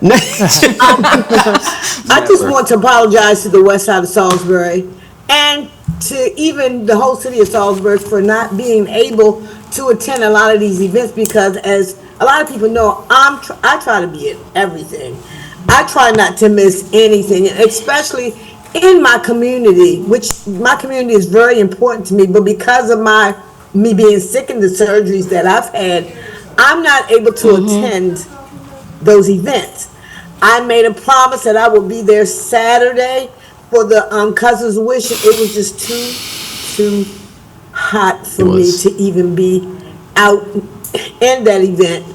I just want to apologize to the west side of Salisbury and to even the whole city of Salisbury for not being able to attend a lot of these events, because as a lot of people know, I try to be at everything. I try not to miss anything, especially in my community, which my community is very important to me, but because of me being sick and the surgeries that I've had, I'm not able to attend those events. I made a promise that I would be there Saturday for the Cousin's Wish. It was just too hot for me to even be out in that event.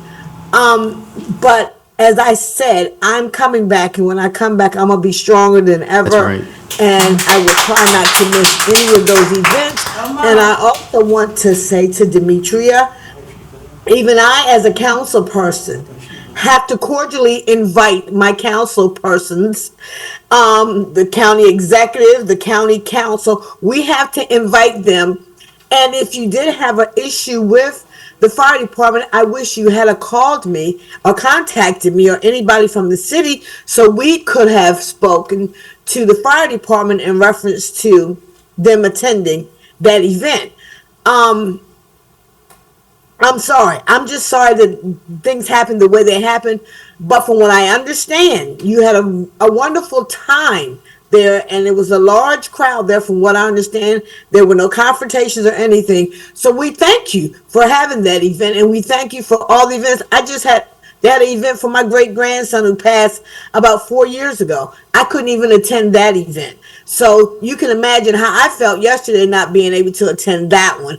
But as I said, I'm coming back, and when I come back, I'm gonna be stronger than ever. That's right. And I will try not to miss any of those events. And I also want to say to Demetria, even I, as a council person, have to cordially invite my council persons, the county executive, the county council. We have to invite them. And if you did have an issue with the fire department, I wish you had called me or contacted me or anybody from the city so we could have spoken to the fire department in reference to them attending that event. I'm sorry. I'm just sorry that things happened the way they happened. But from what I understand, you had a wonderful time there, and it was a large crowd there. From what I understand, there were no confrontations or anything. So we thank you for having that event, and we thank you for all the events. They had an event for my great-grandson who passed about 4 years ago. I couldn't even attend that event. So you can imagine how I felt yesterday not being able to attend that one.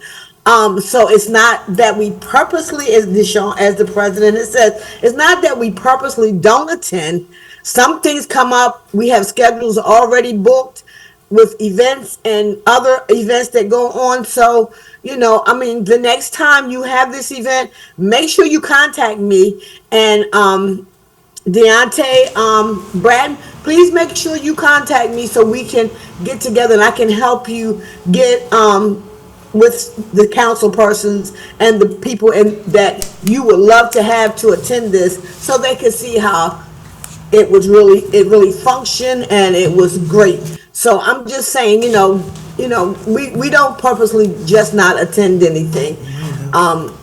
So it's not that we purposely, as the president has said, it's not that we purposely don't attend. Some things come up. We have schedules already booked with events and other events that go on. So, the next time you have this event, make sure you contact me and Deontay, Brad, please make sure you contact me so we can get together and I can help you get with the council persons and the people that you would love to have to attend this, so they can see how it really functioned and it was great. So I'm just saying, we don't purposely just not attend anything.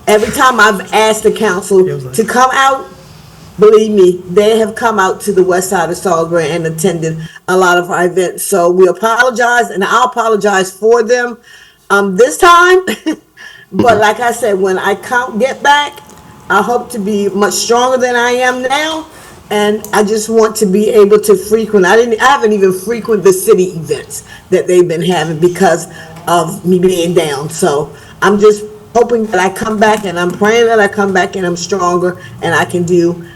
Every time I've asked the council to come out, believe me, they have come out to the west side of Salisbury and attended a lot of our events. So we apologize, and I'll apologize for them this time. But like I said, when I get back, I hope to be much stronger than I am now. And I just want to be able to frequent. I haven't even frequented the city events that they've been having because of me being down. So I'm just hoping that I come back, and I'm praying that I come back and I'm stronger and I can do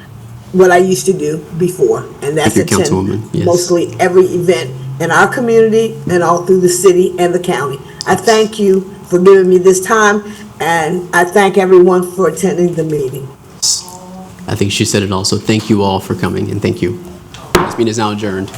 what I used to do before. And that's attend mostly every event in our community and all through the city and the county. I thank you for giving me this time, and I thank everyone for attending the meeting. I think she said it also. Thank you all for coming, and thank you. This meeting is now adjourned.